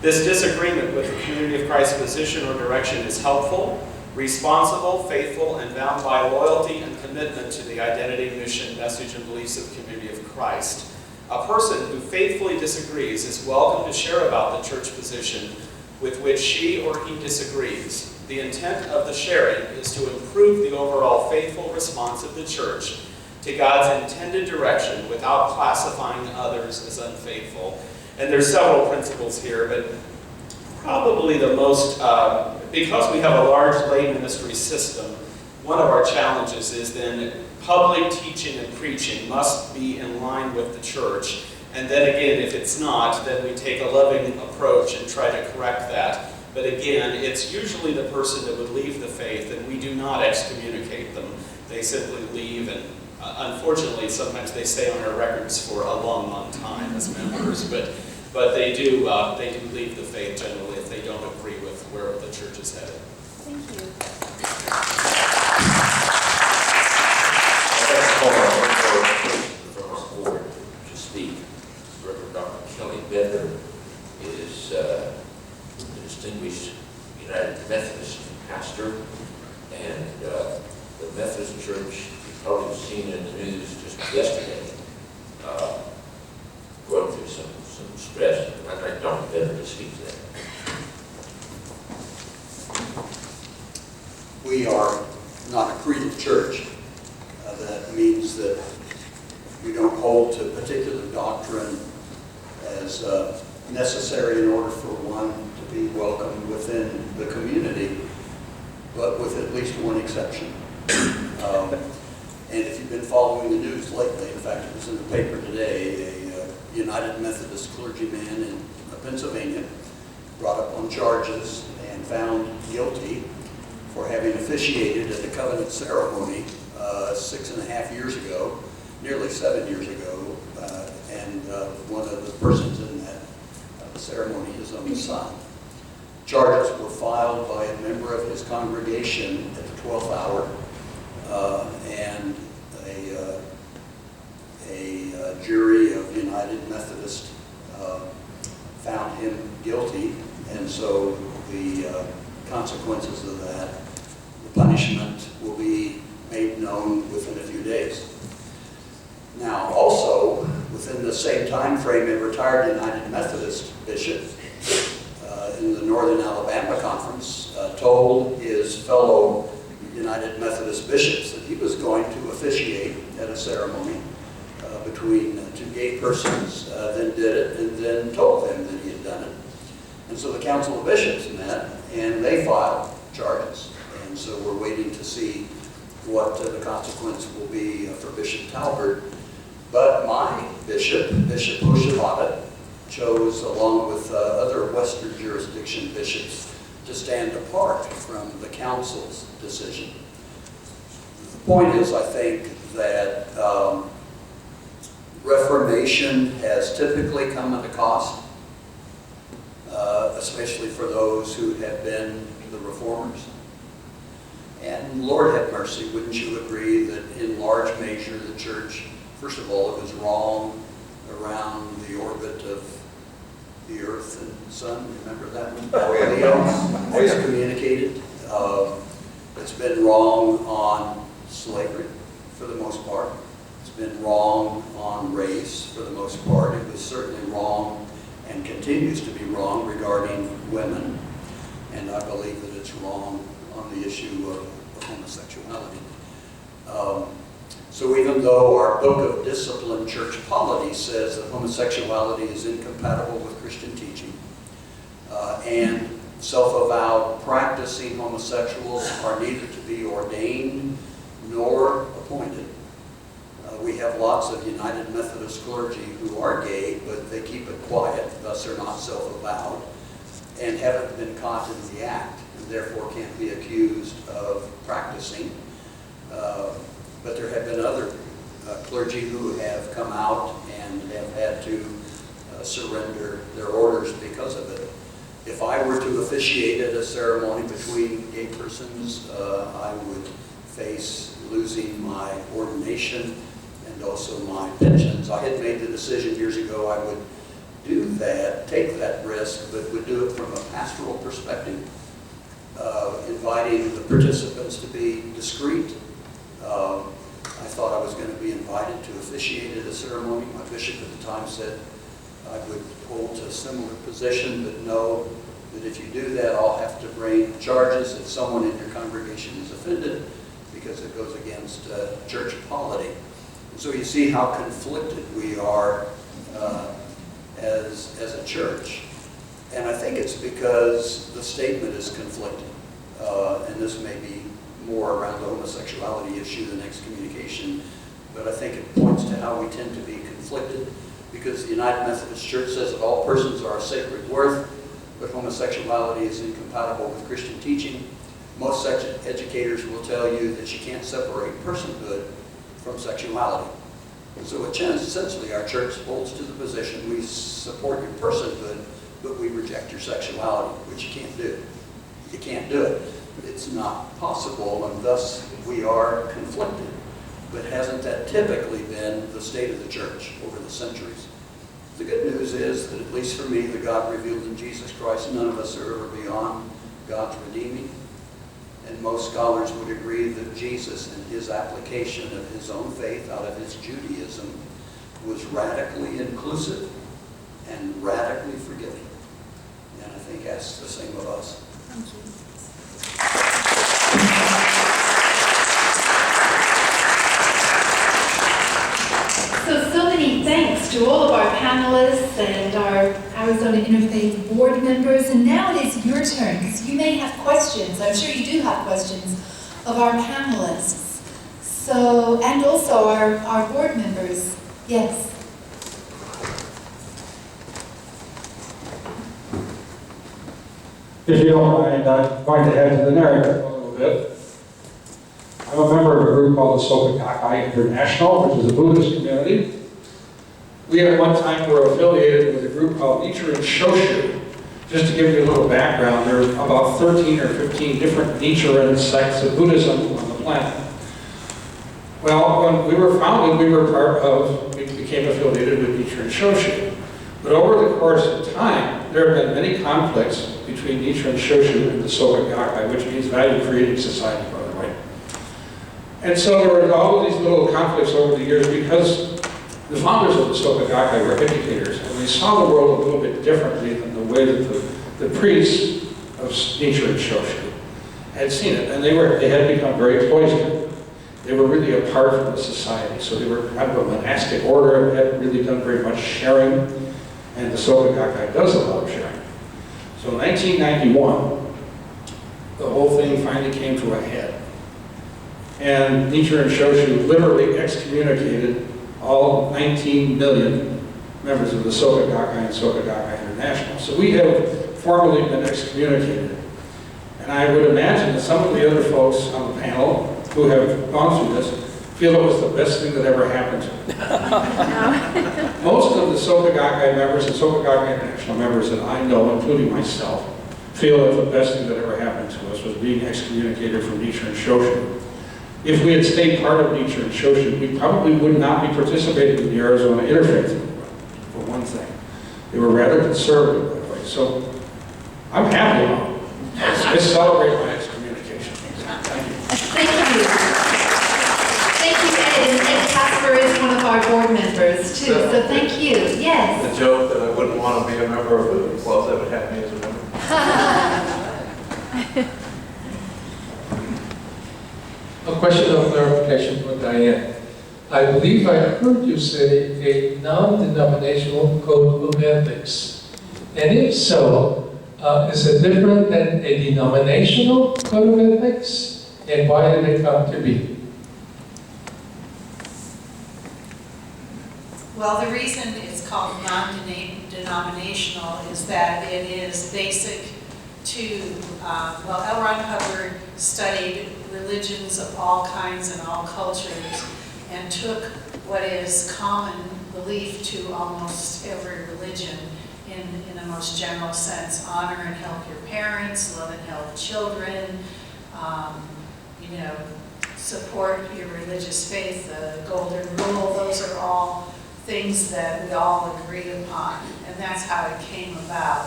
This disagreement with the Community of Christ's position or direction is helpful, responsible, faithful, and bound by loyalty and commitment to the identity, mission, message, and beliefs of the Community of Christ. A person who faithfully disagrees is welcome to share about the church position with which she or he disagrees. The intent of the sharing is to improve the overall faithful response of the church to God's intended direction without classifying others as unfaithful. And there's several principles here, but probably the most, because we have a large lay ministry system, one of our challenges is then public teaching and preaching must be in line with the church. And then again, if it's not, then we take a loving approach and try to correct that. But again, it's usually the person that would leave the faith, and we do not excommunicate them. They simply leave, and unfortunately, sometimes they stay on our records for a long, long time as members. But they do leave the faith generally if they don't agree with where the church is headed. Thank you. From our board to speak. Reverend Dr. Kelly Bender is a distinguished United Methodist pastor, and the Methodist Church, you've probably seen in the news just yesterday, going through some stress. I'd like Dr. Bender to speak to that. We are not a creeded church. That means that we don't hold to particular doctrine as necessary in order for one to be welcomed within the community, but with at least one exception. And if you've been following the news lately, in fact, it was in the paper today, a United Methodist clergyman in Pennsylvania brought up on charges and found guilty for having officiated at the covenant ceremony 6.5 years ago, nearly 7 years ago, and one of the persons in that ceremony, his own son. Charges were filed by a member of his congregation at the 12th hour, and a jury of United Methodist found him guilty, and so the consequences of that, the punishment, will be made known within a few days. Now, also, within the same time frame, a retired United Methodist bishop in the Northern Alabama Conference told his fellow United Methodist bishops that he was going to officiate at a ceremony between two gay persons, then did it, and then told them that he had done it. And so the Council of Bishops met, and they filed charges. And so we're waiting to see what the consequence will be for Bishop Talbert. But my bishop, Bishop Hoshabada, chose, along with other Western jurisdiction bishops, to stand apart from the council's decision. The point is, I think, that Reformation has typically come at a cost, especially for those who have been the reformers. And Lord have mercy, wouldn't you agree that in large measure the church, first of all, it was wrong around the orbit of the earth and sun, remember that one? Oh, yeah. Excommunicated. It's been wrong on slavery for the most part. It's been wrong on race for the most part. It was certainly wrong and continues to be wrong regarding women. And I believe that it's wrong on the issue of homosexuality. So even though our Book of Discipline Church Polity says that homosexuality is incompatible with Christian teaching, and self-avowed practicing homosexuals are neither to be ordained nor appointed. We have lots of United Methodist clergy who are gay, but they keep it quiet, thus are not self-avowed, and haven't been caught in the act, and therefore can't be accused of practicing. But there have been other clergy who have come out and have had to surrender their orders because of it. If I were to officiate at a ceremony between gay persons, I would face losing my ordination and also my pensions. I had made the decision years ago I would do that, take that risk, but would do it from a pastoral perspective, inviting the participants to be discreet. I thought I was going to be invited to officiate at a ceremony. My bishop at the time said I would hold to a similar position, but know that if you do that, I'll have to bring charges if someone in your congregation is offended, because it goes against church polity. And so you see how conflicted we are as a church. And I think it's because the statement is conflicting. And this may be more around the homosexuality issue than excommunication, but I think it points to how we tend to be conflicted, because the United Methodist Church says that all persons are of sacred worth, but homosexuality is incompatible with Christian teaching. Most sex educators will tell you that you can't separate personhood from sexuality. So essentially our church holds to the position, we support your personhood, but we reject your sexuality, which you can't do. You can't do it. It's not possible, and thus we are conflicted. But hasn't that typically been the state of the church over the centuries? The good news is that, at least for me, the God revealed in Jesus Christ, none of us are ever beyond God's redeeming. And most scholars would agree that Jesus, in his application of his own faith out of his Judaism, was radically inclusive and radically forgiving. And I think that's the same of us. Thank you. So many thanks to all of our panelists and our Arizona Interfaith Board members. And now it is your turn, because you may have questions. I'm sure you do have questions of our panelists. So, and also our board members. Yes. If you don't mind, I'm going to add to the narrative a little bit. I'm a member of a group called the SGI Buddhist International, which is a Buddhist community. We at one time were affiliated with a group called Richter and Shoshu. Just to give you a little background, there are about 13 or 15 different Nichiren sects of Buddhism on the planet. Well, when we were founded, we became affiliated with Richter and Shoshu. But over the course of time, there have been many conflicts between Richter and Shoshu and the SGI, which means value-creating society, by the way. And so there were all of these little conflicts over the years because the founders of the SGI were educators, and they saw the world a little bit differently than the way that the priests of Richter and Shoshu had seen it. And they had become very cloistered. They were really apart from the society, so they were kind of a monastic order and hadn't really done very much sharing, and the SGI does a lot of sharing. So in 1991, the whole thing finally came to a head. And Richter and Shoshu literally excommunicated all 19 million members of the SGI and SGI International. So we have formally been excommunicated. And I would imagine that some of the other folks on the panel who have gone through this feel it was the best thing that ever happened to them. Most of the SGI members and SGI International members that I know, including myself, feel that the best thing that ever happened to us was being excommunicated from Richter and Shoshu. If we had stayed part of Richter and Shoshu, we probably would not be participating in the Arizona Interfaith Movement, for one thing. They were rather conservative that way. So I'm happy about it. I celebrate my excommunication. Thank you. Thank you. Thank you, Ed. And Casper is one of our board members, too. So thank you. Yes. The joke that I wouldn't want to be a member of the club that would have me as a member. A question of clarification for Diane. I believe I heard you say a non-denominational code of ethics. And if so, is it different than a denominational code of ethics? And why did it come to be? Well, the reason it's called non-denominational is that it is basic to, well, L. Ron Hubbard studied religions of all kinds and all cultures and took what is common belief to almost every religion in a most general sense. Honor and help your parents, love and help children, you know, support your religious faith, the golden rule. Those are all things that we all agree upon, and that's how it came about.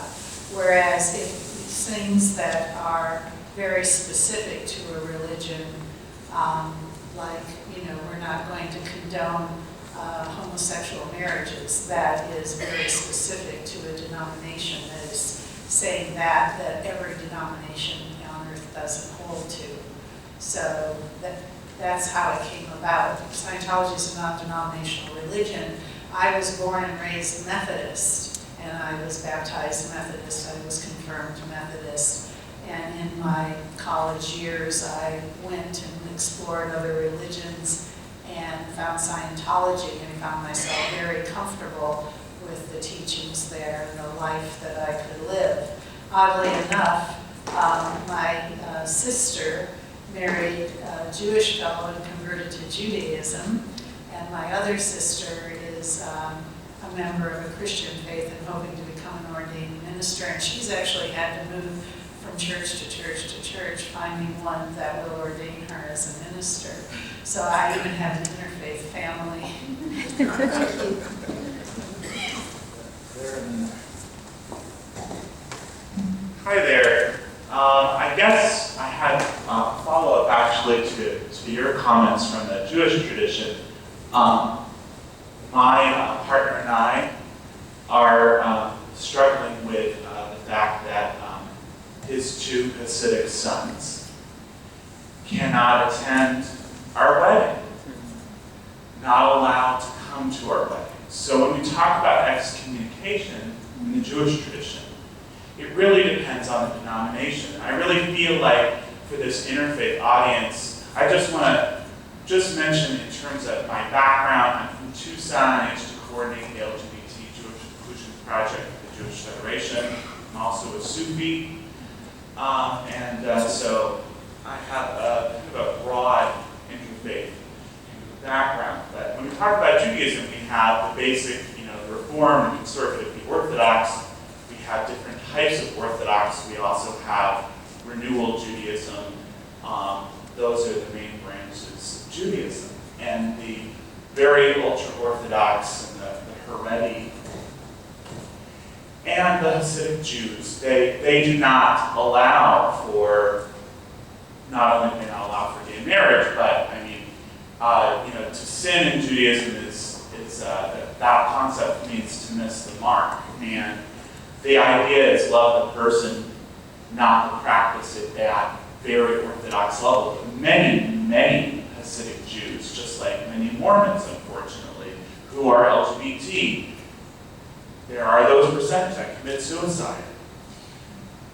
Whereas if things that are very specific to a religion, like, you know, we're not going to condone homosexual marriages, that is very specific to a denomination that is saying that every denomination on earth doesn't hold to. So that's how it came about. Scientology is a non-denominational religion. I was born and raised Methodist, and I was baptized Methodist. I was confirmed Methodist. And in my college years, I went and explored other religions and found Scientology and found myself very comfortable with the teachings there and the life that I could live. Oddly enough, my sister married a Jewish fellow and converted to Judaism, and my other sister is a member of a Christian faith and hoping to become an ordained minister, and she's actually had to move from church to church to church, finding one that will ordain her as a minister. So I even have an interfaith family. Hi there. I guess I had a follow-up actually to your comments from the Jewish tradition. My partner and I are struggling with the fact that his two Hasidic sons cannot attend our wedding, not allowed to come to our wedding. So when we talk about excommunication in the Jewish tradition, it really depends on the denomination. I really feel like for this interfaith audience, I just want to mention in terms of my background, I'm from Tucson. I used to coordinate the LGBT Jewish Inclusion Project at the Jewish Federation. I'm also a Sufi. So I have kind of a broad interfaith background. But when we talk about Judaism, we have the basic, the Reform, the Conservative, the Orthodox. We have different types of Orthodox. We also have Renewal Judaism. Those are the main branches of Judaism. And the very ultra-Orthodox and the Haredi and the Hasidic Jews, they do not allow for, not only do they not allow for gay marriage, but I mean, to sin in Judaism is that concept means to miss the mark. And the idea is love the person, not the practice at that very Orthodox level. Many, many Hasidic Jews, just like many Mormons, unfortunately, who are LGBT, there are those percentages that commit suicide.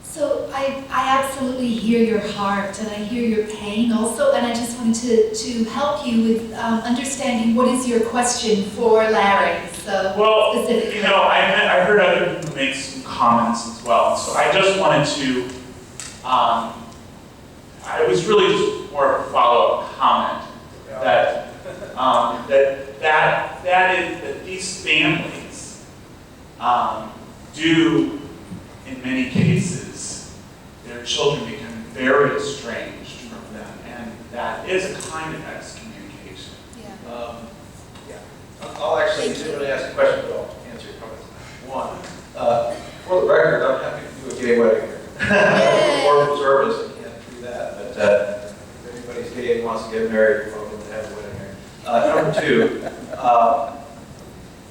So I absolutely hear your heart, and I hear your pain also, and I just wanted to help you with understanding what is your question for Larry. So well, specifically. I heard other people make some comments as well, so I just wanted to, I was really just more of a follow-up comment that these families do, in many cases, their children become very estranged from them, and that is a kind of excommunication. Yeah. I'll actually, you didn't really ask a question, but I'll answer your comments. One, for the record, I'm happy to do a gay wedding here. Or service, I can't do that, but if anybody's gay and wants to get married, you're welcome to have a wedding here. Number two,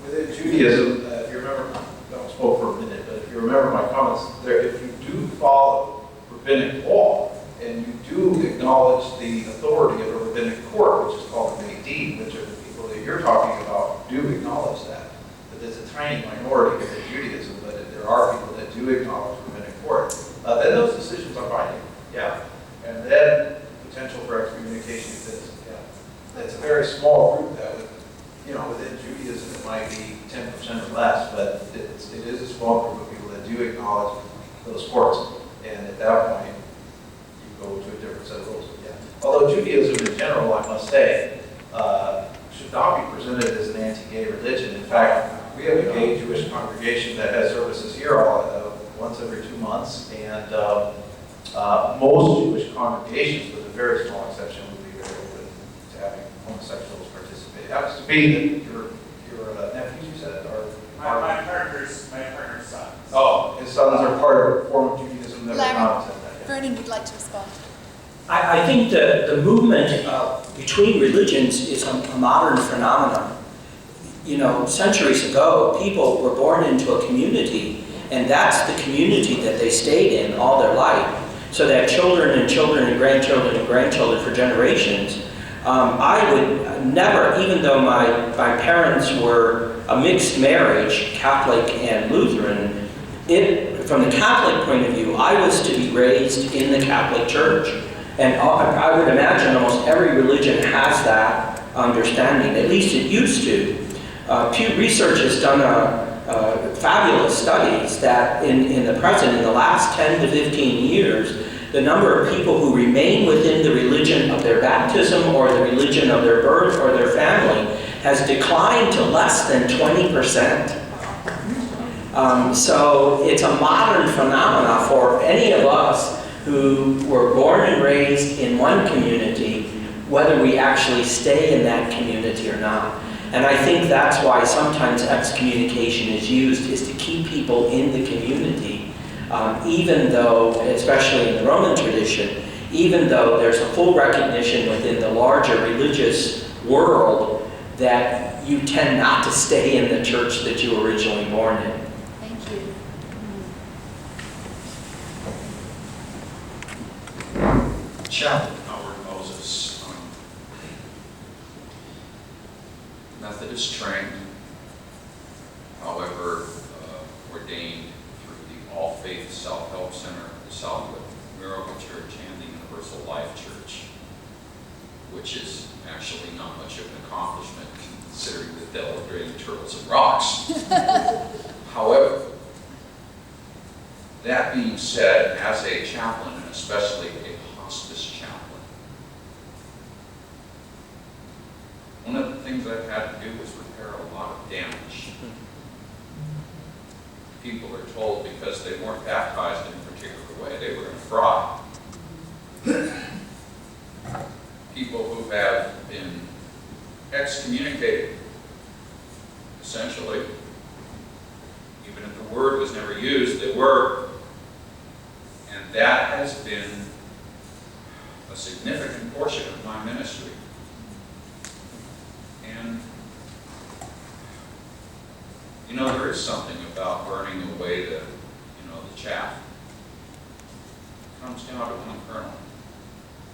within Judaism, if you remember, I spoke for a minute, but if you remember my comments, if you do follow rabbinic law, and you do acknowledge the authority of a rabbinic court, which is called the Beit Din, which are the people that you're talking about do acknowledge that. But there's a tiny minority within Judaism, but there are people that do acknowledge rabbinic court. Then those decisions are binding, yeah. And then potential for excommunication exists, yeah. It's a very small group that would, within Judaism it might be 10% or less, but it is a small group of people that do acknowledge those courts. And at that point, you go to a different set of rules. Yeah. Although Judaism in general, I must say, should not be presented as an anti-gay religion. In fact, We have a gay Jewish congregation that has services here once every 2 months, and most Jewish congregations, with a very small exception, would be very open to having homosexuals participate. It happens to be that your nephews, you said, or My partner's son. oh, his sons are part of a form of Judaism that Larry. we're not that. Vernon would like to respond. I think the movement between religions is a modern phenomenon. You know, centuries ago, people were born into a community, and that's the community that they stayed in all their life. So that children and children and grandchildren for generations. I would never, even though my parents were a mixed marriage, Catholic and Lutheran, from the Catholic point of view, I was to be raised in the Catholic Church. And I would imagine almost every religion has that understanding, at least it used to. Pew Research has done fabulous studies that in the present, in the last 10 to 15 years, the number of people who remain within the religion of their baptism or the religion of their birth or their family has declined to less than 20%. So it's a modern phenomenon for any of us who were born and raised in one community, whether we actually stay in that community or not. And I think that's why sometimes excommunication is used, is to keep people in the community, even though, especially in the Roman tradition, even though there's a full recognition within the larger religious world that you tend not to stay in the church that you were originally born in. Thank you. Chaplain Howard Moses, Methodist trained, however, ordained through the All Faith Self-Help Center, the Southwood Miracle Church, and the Universal Life Church, which is actually not much of an accomplishment considering that they'll drain turtles and rocks. However, that being said, as a chaplain, and especially a hospice chaplain, one of the things I've had to do was repair a lot of damage. People are told because they weren't baptized in a particular way, they were going to fry. People who have been excommunicated, essentially, even if the word was never used, they were. And that has been a significant portion of my ministry. And, you know, there is something about burning away the chaff. It comes down to one kernel.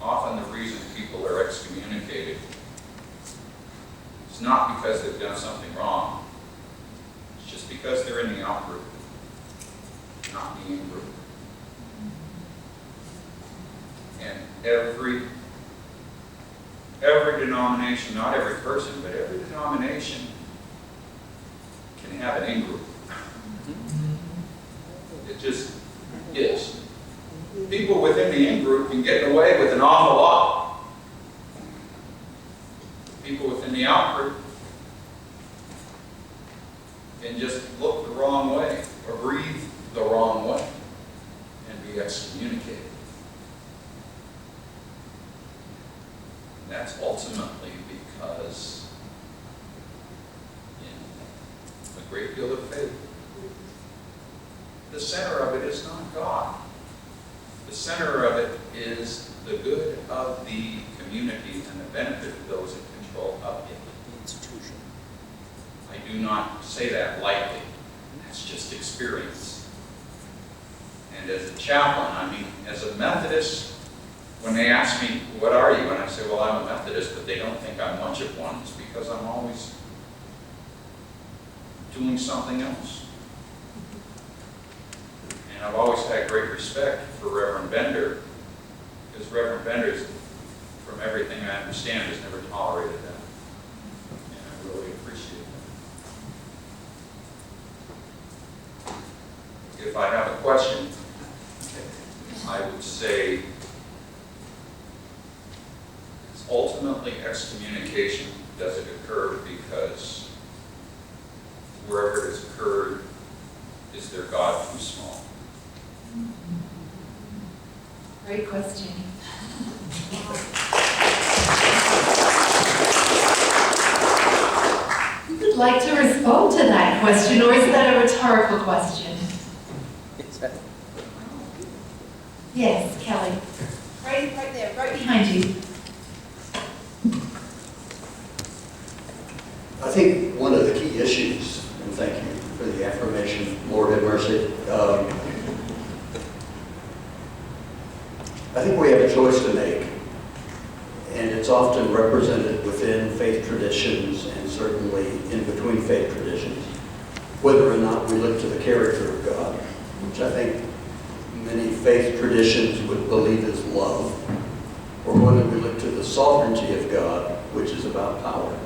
Often the reason people are excommunicated is not because they've done something wrong. It's just because they're in the out group, not the in group. And every denomination, not every person, but every denomination can have an in group. It just is. People within the in group can get away with an awful lot. People within the out group can just look the wrong way or breathe the wrong way and be excommunicated. And that's ultimately because in a great deal of faith, the center of it is not God. The center of it is the good of the community and the benefit of those in control of it. The institution. I do not say that lightly. That's just experience. And as a chaplain, I mean, as a Methodist, when they ask me, what are you? And I say, well, I'm a Methodist, but they don't think I'm much of one. It's because I'm always doing something else. And I've always had great respect for Reverend Bender, because Reverend Bender, from everything I understand, has never tolerated that. And I really appreciate that. If I have a question, I would say ultimately excommunication. Does it occur because wherever it has occurred, is their God too small? Great question. Who would like to respond to that question, or is that a rhetorical question? Yes, Kelly. Right there, right Behind you. I think one of the key issues, and thank you for the affirmation, Lord have mercy. I think we have a choice to make, and it's often represented within faith traditions and certainly in between faith traditions, whether or not we look to the character of God, which I think many faith traditions would believe is love, or whether we look to the sovereignty of God, which is about power.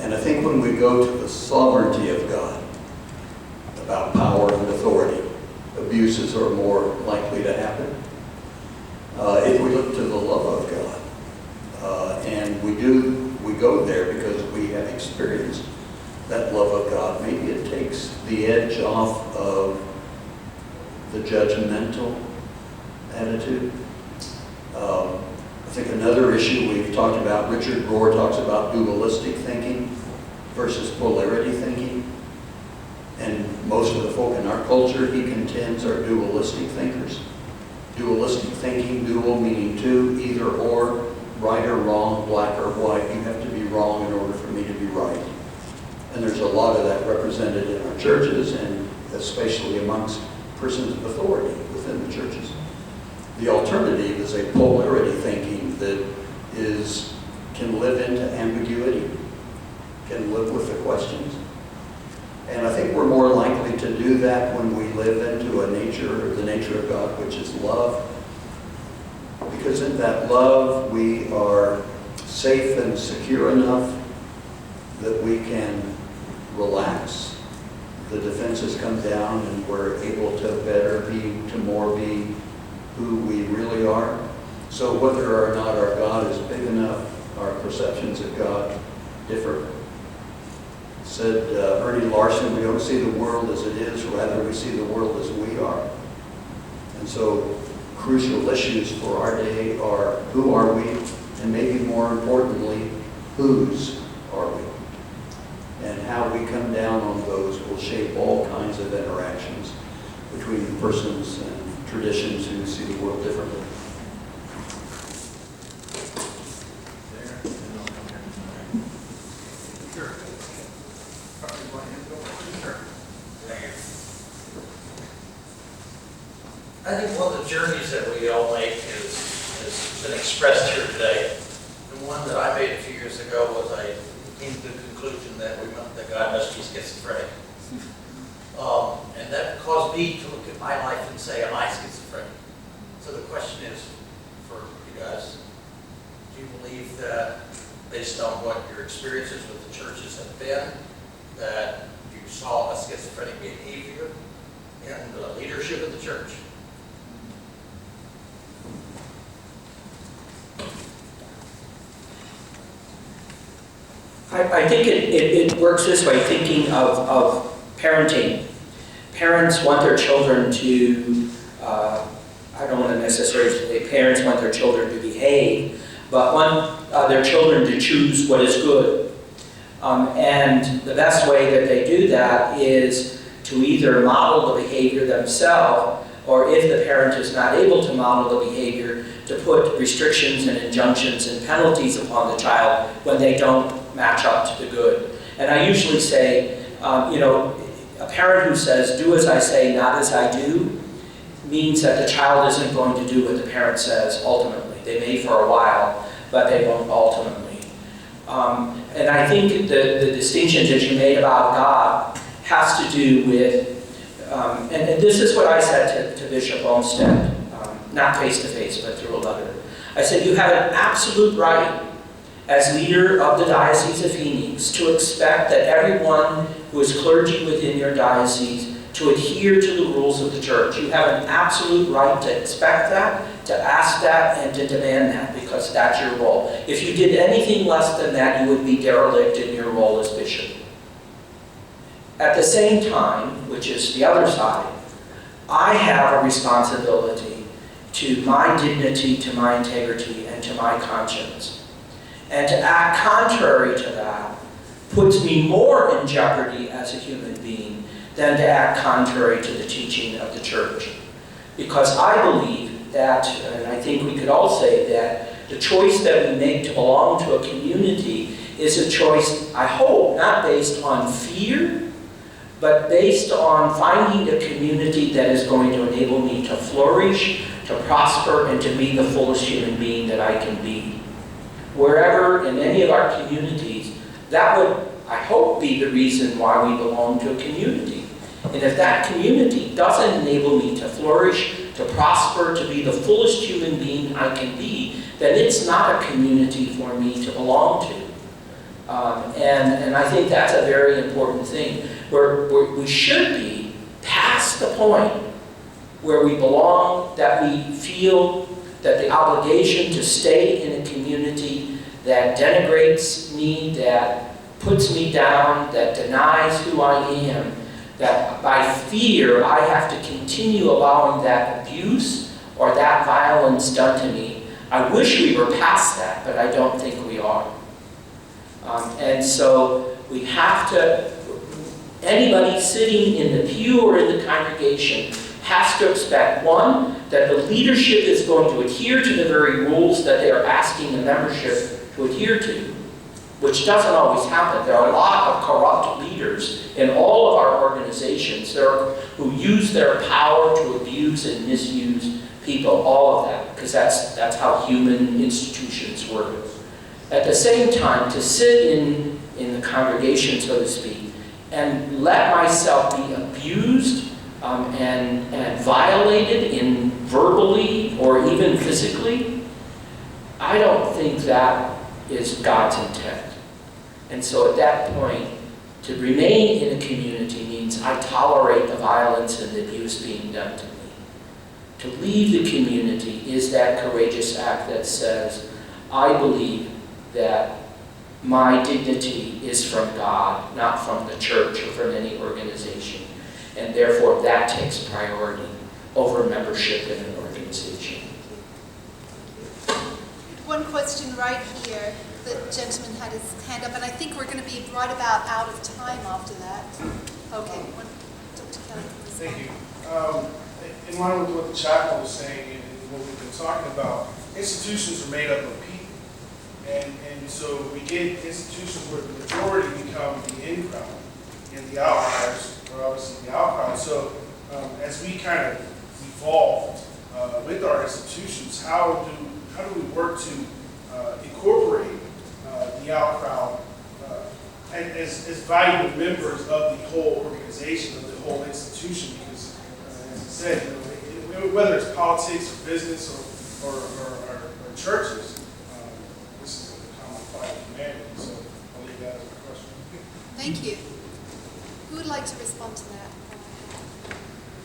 And I think when we go to the sovereignty of God, about power and authority, abuses are more likely to happen. If we look to the love of God, and we go there because we have experienced that love of God, maybe it takes the edge off of the judgmental attitude. I think another issue we've talked about, Richard Rohr talks about dualistic thinking versus polarity thinking. And most of the folk in our culture, he contends, are dualistic thinkers. Dualistic thinking, dual meaning two, either or, right or wrong, black or white. You have to be wrong in order for me to be right. And there's a lot of that represented in our churches, and especially amongst persons of authority within the churches. The alternative is a polarity thinking that can live into ambiguity, can live with the questions. And I think we're more likely to do that when we live into the nature of God, which is love. Because in that love, we are safe and secure enough that we can relax. The defenses come down and we're able to more be who we really are. So whether or not our God is big enough, our perceptions of God differ. Said Ernie Larson, we don't see the world as it is, rather we see the world as we are. And so crucial issues for our day are who are we, and maybe more importantly, whose are we? And how we come down on those will shape all kinds of interactions between persons and traditions who see the world differently. I think one of the journeys that we all make has been expressed here today. The one that I made a few years ago was I came to the conclusion that God must be schizophrenic. And that caused me to look at my life and say, am I schizophrenic? So the question is for you guys, do you believe that based on what your experiences with the churches have been, that you saw a schizophrenic behavior in the leadership of the church? I think it works this way, thinking of parenting. Parents want their children to, I don't want to necessarily say parents want their children to behave, but want their children to choose what is good. And the best way that they do that is to either model the behavior themselves, or if the parent is not able to model the behavior, to put restrictions and injunctions and penalties upon the child when they don't match up to the good. And I usually say, a parent who says, do as I say, not as I do, means that the child isn't going to do what the parent says ultimately. They may for a while, but they won't ultimately. And I think the distinctions that you made about God has to do with, and this is what I said to Bishop Olmsted, not face-to-face, but through a letter. I said, you have an absolute right as leader of the Diocese of Phoenix to expect that everyone who is clergy within your diocese to adhere to the rules of the church. You have an absolute right to expect that, to ask that, and to demand that, because that's your role. If you did anything less than that, you would be derelict in your role as bishop. At the same time, which is the other side, I have a responsibility to my dignity, to my integrity, and to my conscience. And to act contrary to that puts me more in jeopardy as a human being than to act contrary to the teaching of the church. Because I believe that, and I think we could all say that, the choice that we make to belong to a community is a choice, I hope, not based on fear, but based on finding a community that is going to enable me to flourish, to prosper, and to be the fullest human being that I can be. Wherever, in any of our communities, that would, I hope, be the reason why we belong to a community. And if that community doesn't enable me to flourish, to prosper, to be the fullest human being I can be, then it's not a community for me to belong to. And I think that's a very important thing. We should be past the point where we belong, that we feel that the obligation to stay in a community that denigrates me, that puts me down, that denies who I am, that by fear I have to continue allowing that abuse or that violence done to me. I wish we were past that, but I don't think we are. And so we have to, anybody sitting in the pew or in the congregation has to expect, one, that the leadership is going to adhere to the very rules that they are asking the membership to adhere to, which doesn't always happen. There are a lot of corrupt leaders in all of our organizations who use their power to abuse and misuse people, all of that, because that's how human institutions work. At the same time, to sit in the congregation, so to speak, and let myself be abused and violated in verbally or even physically, I don't think that is God's intent. And so at that point, to remain in a community means I tolerate the violence and the abuse being done to me. To leave the community is that courageous act that says, I believe that my dignity is from God, not from the church or from any organization. And therefore, that takes priority over membership in an organization. One question right here. The gentleman had his hand up, and I think we're going to be right about out of time after that. Okay. Dr. Kelly. Thank you. In line with what the chaplain was saying and what we've been talking about, institutions are made up of people. And so we get institutions where the majority become the in crowd, and the outliers are obviously the out crowd. So as we kind of evolved with our institutions, how do we work to incorporate the out crowd as valuable members of the whole organization, of the whole institution? Because as I said, whether it's politics or business or churches, this is a common fight of humanity. So I'll leave that as a question. Thank you. Who would like to respond to that?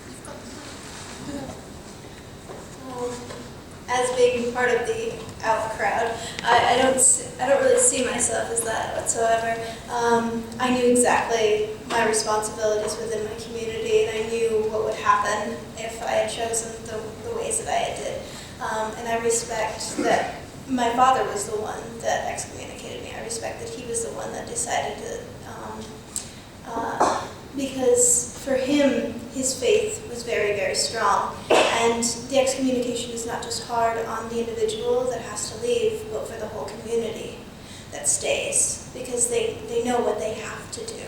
You've got the mic. As being part of the out crowd, I don't really see myself as that whatsoever. I knew exactly my responsibilities within my community, and I knew what would happen if I had chosen the ways that I did. And I respect that my father was the one that excommunicated me. I respect that he was the one that decided to, because for him, his faith was very, very strong. And the excommunication is not just hard on the individual that has to leave, but for the whole community that stays, because they know what they have to do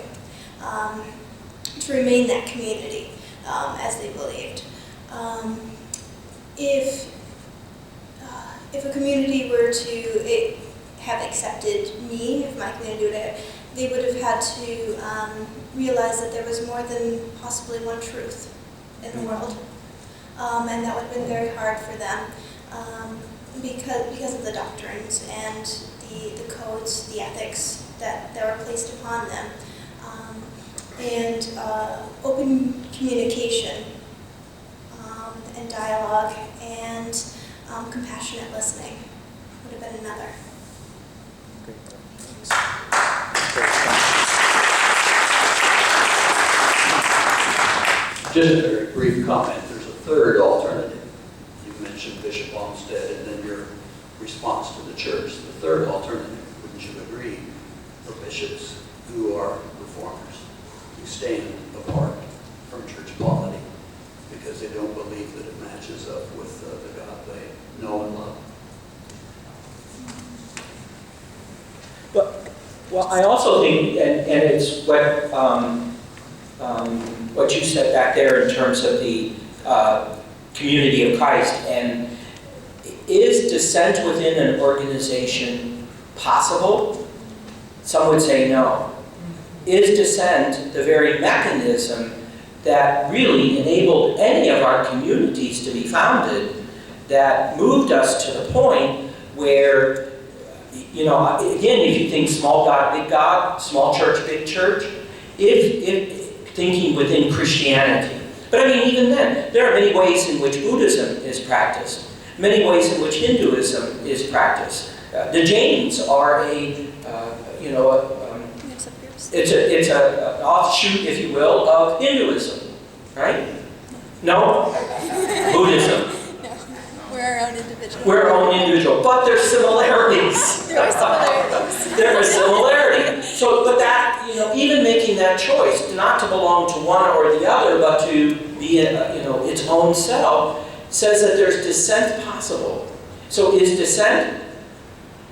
to remain that community as they believed. If a community were to have accepted me, if my community would have, they would have had to realize that there was more than possibly one truth in the world. And that would have been very hard for them because of the doctrines and the codes, the ethics that were placed upon them. And open communication and dialogue and compassionate listening would have been another. Just a very brief comment. There's a third alternative. You mentioned Bishop Olmsted and then your response to the church. The third alternative, wouldn't you agree, for bishops who are reformers, who stand apart from church polity because they don't believe that it matches up with the God they know and love. Well, I also think, and it's what you said back there in terms of the community of Christ, and is dissent within an organization possible? Some would say no. Is dissent the very mechanism that really enabled any of our communities to be founded, that moved us to the point where, you know, again, if you think small God, big God, small church, big church, if thinking within Christianity. But I mean, even then, there are many ways in which Buddhism is practiced, many ways in which Hinduism is practiced. The Jains are it's an offshoot, if you will, of Hinduism, right? No? Buddhism. We're our own individual. We're our own individual, but there's similarities. There are similarities. There is similarity. So, but that, you know, even making that choice, not to belong to one or the other, but to be, its own self, says that there's dissent possible. So is dissent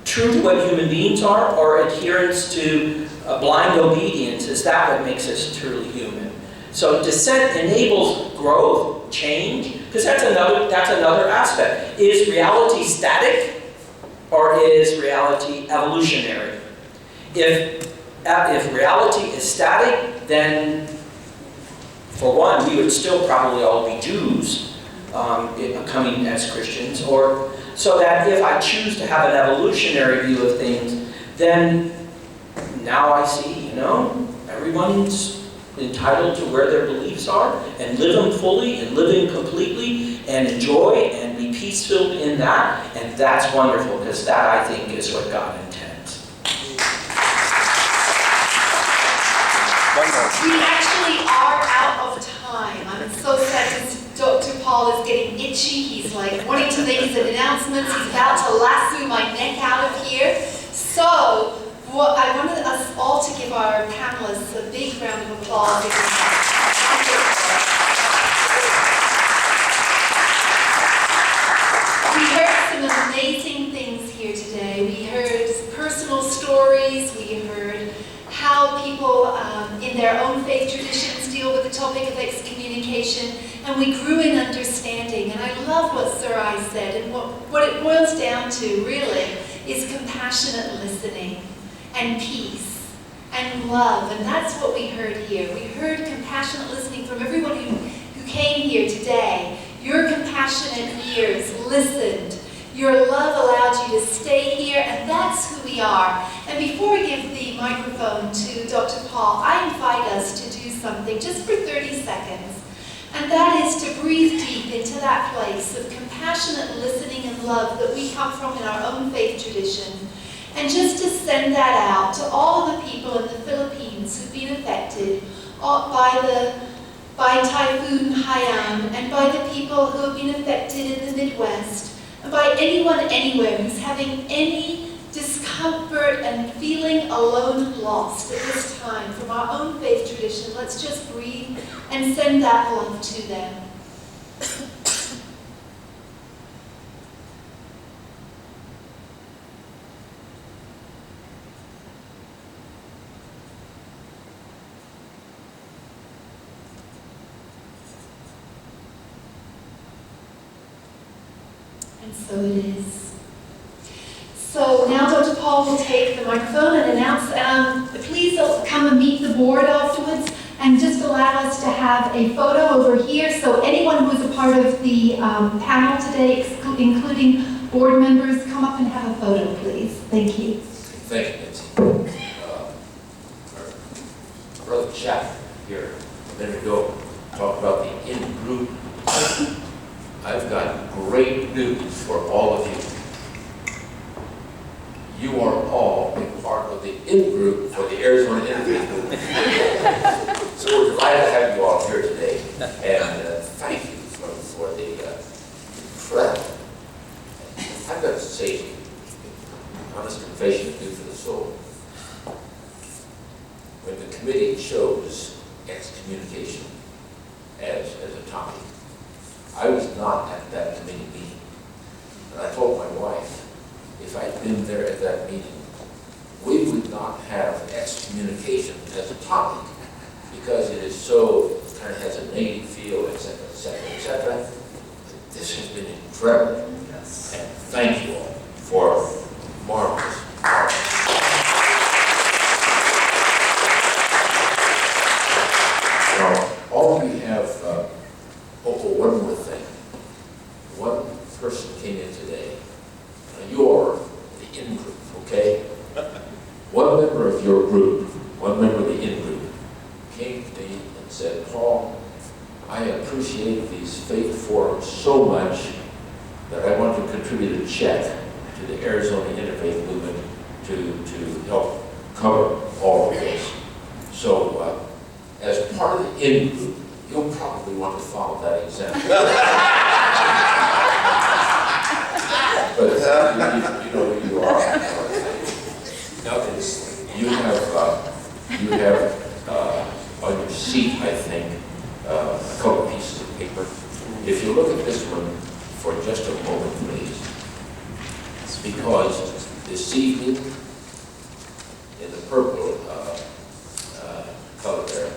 true to what human beings are, or adherence to blind obedience? Is that what makes us truly human? So dissent enables growth, change, because that's another aspect. Is reality static, or is reality evolutionary? If reality is static, then for one, we would still probably all be Jews coming as Christians, or so that if I choose to have an evolutionary view of things, then now I see, everyone's entitled to where their beliefs are, and live them fully, and live them completely, and enjoy, and be peace-filled in that, and that's wonderful, because that, I think, is what God intends. We actually are out of time. I'm so sad because Dr. Paul is getting itchy. He's like wanting to make his announcements. He's about to lasso my neck out of here. So, I wanted us all to give our panelists a big round of applause. We heard some amazing things here today. We heard personal stories. We heard how people in their own faith traditions deal with the topic of excommunication, and we grew in understanding. And I love what Sarai said, and what it boils down to really is compassionate listening and peace and love, and that's what we heard here. We heard compassionate listening from everyone who came here today. Your compassionate ears listened. Your love allowed you to stay here, and that's who we are. And before we give the microphone to Dr. Paul, I invite us to do something just for 30 seconds. And that is to breathe deep into that place of compassionate listening and love that we come from in our own faith tradition. And just to send that out to all of the people in the Philippines who've been affected by Typhoon Haiyan, and by the people who have been affected in the Midwest, and by anyone anywhere who's having any discomfort and feeling alone and lost at this time from our own faith tradition. Let's just breathe and send that love to them. And so it is. So now Dr. Paul will take the microphone and announce, please come and meet the board afterwards, and just allow us to have a photo over here. So anyone who's a part of the panel today, including board members, come up and have a photo, please. Thank you. Thank you, Nancy. Our brother Jack here a minute ago talked about the in-group. I've got great news for all of you. You are all a part of the in-group for the Arizona Interfaith Movement. So we're delighted to have you all here today. And committee chose excommunication as a topic. I was not at that committee meeting. And I told my wife, if I'd been there at that meeting, we would not have excommunication as a topic because it is so, kind of has a negative feel, et cetera, et cetera, et cetera. This has been incredible. Yes. And thank you all for marvelous. Now, all we have, one more thing. One person came in today. You're the in-group, okay? One member of your group, one member of the in-group, came to me and said, Paul, I appreciate these faith forums so much that I want to contribute a check to the Arizona Interfaith Movement to help cover all of this. So, as part of the in-group, you'll probably want to follow that example. But you know who you are. Now, you have on your seat, I think, a couple pieces of paper. If you look at this one for just a moment, please, because this evening, in the purple color there,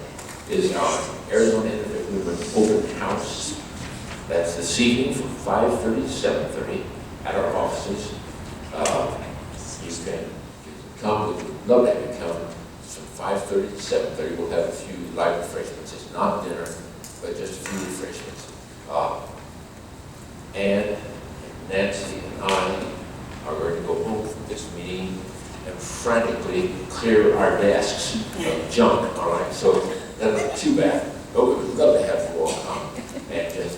is our Arizona Interfaith Movement open house. That's this evening from 5:30 to 7:30 at our offices. You can come. We would love to have you come from 5:30 to 7:30. We'll have a few light refreshments. It's not dinner, but just a few refreshments. And Nancy and I are going to go home from this meeting and frantically clear our desks of junk. All right, so that's not too bad. But we would love to have you all come and just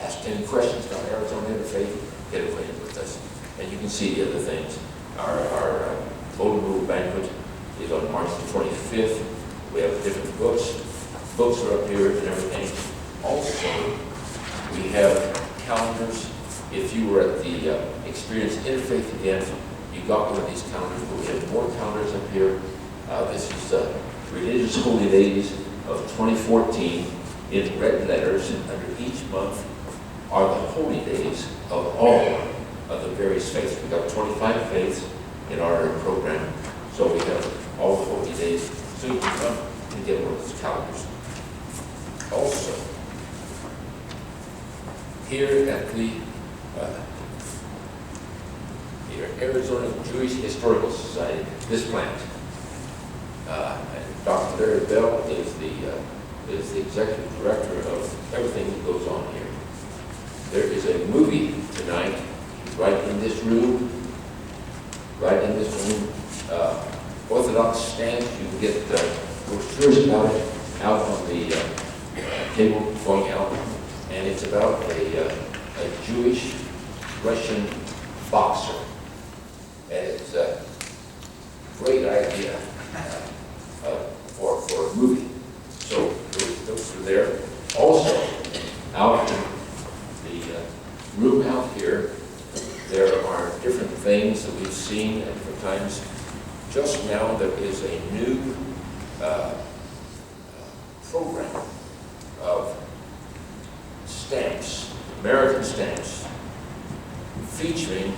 ask any questions about Arizona Interfaith, get acquainted with us. And you can see the other things. Our Golden Rule Banquet is on March the 25th. We have different books. Books are up here and everything. Also, we have calendars. If you were at the Experience Interfaith event, you got one of these calendars, but we have more calendars up here. This is the Religious Holy Days of 2014 in red letters, and under each month are the holy days of all of the various faiths. We've got 25 faiths in our program, so we have all the holy days. So you can come and get one of those calendars. Also, here at the Arizona Jewish Historical Society, this plant, and Dr. Larry Bell is the executive director of everything that goes on here. There is a movie tonight, right in this room, Orthodox stands. You can get brochures about it out on the table going out, and it's about a Jewish Russian boxer, and it's a great idea for a movie. So those are there. Also, out in the room out here, there are different things that we've seen at different times. Just now, there is a new program of stamps, American stamps, featuring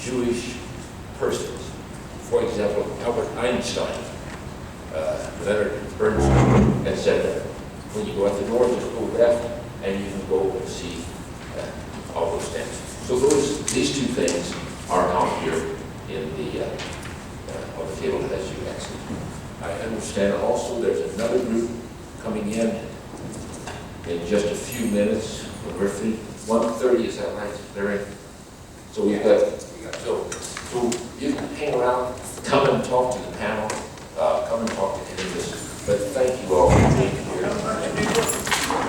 Jewish persons. For example, Albert Einstein, Leonard Bernstein, etc. When you go out the door, just go left, and you can go and see all those stamps. So these two things are out here in the on the table as you exit. I understand also there's another group coming in just a few minutes. We're 1:30, is that right, Larry? So we've got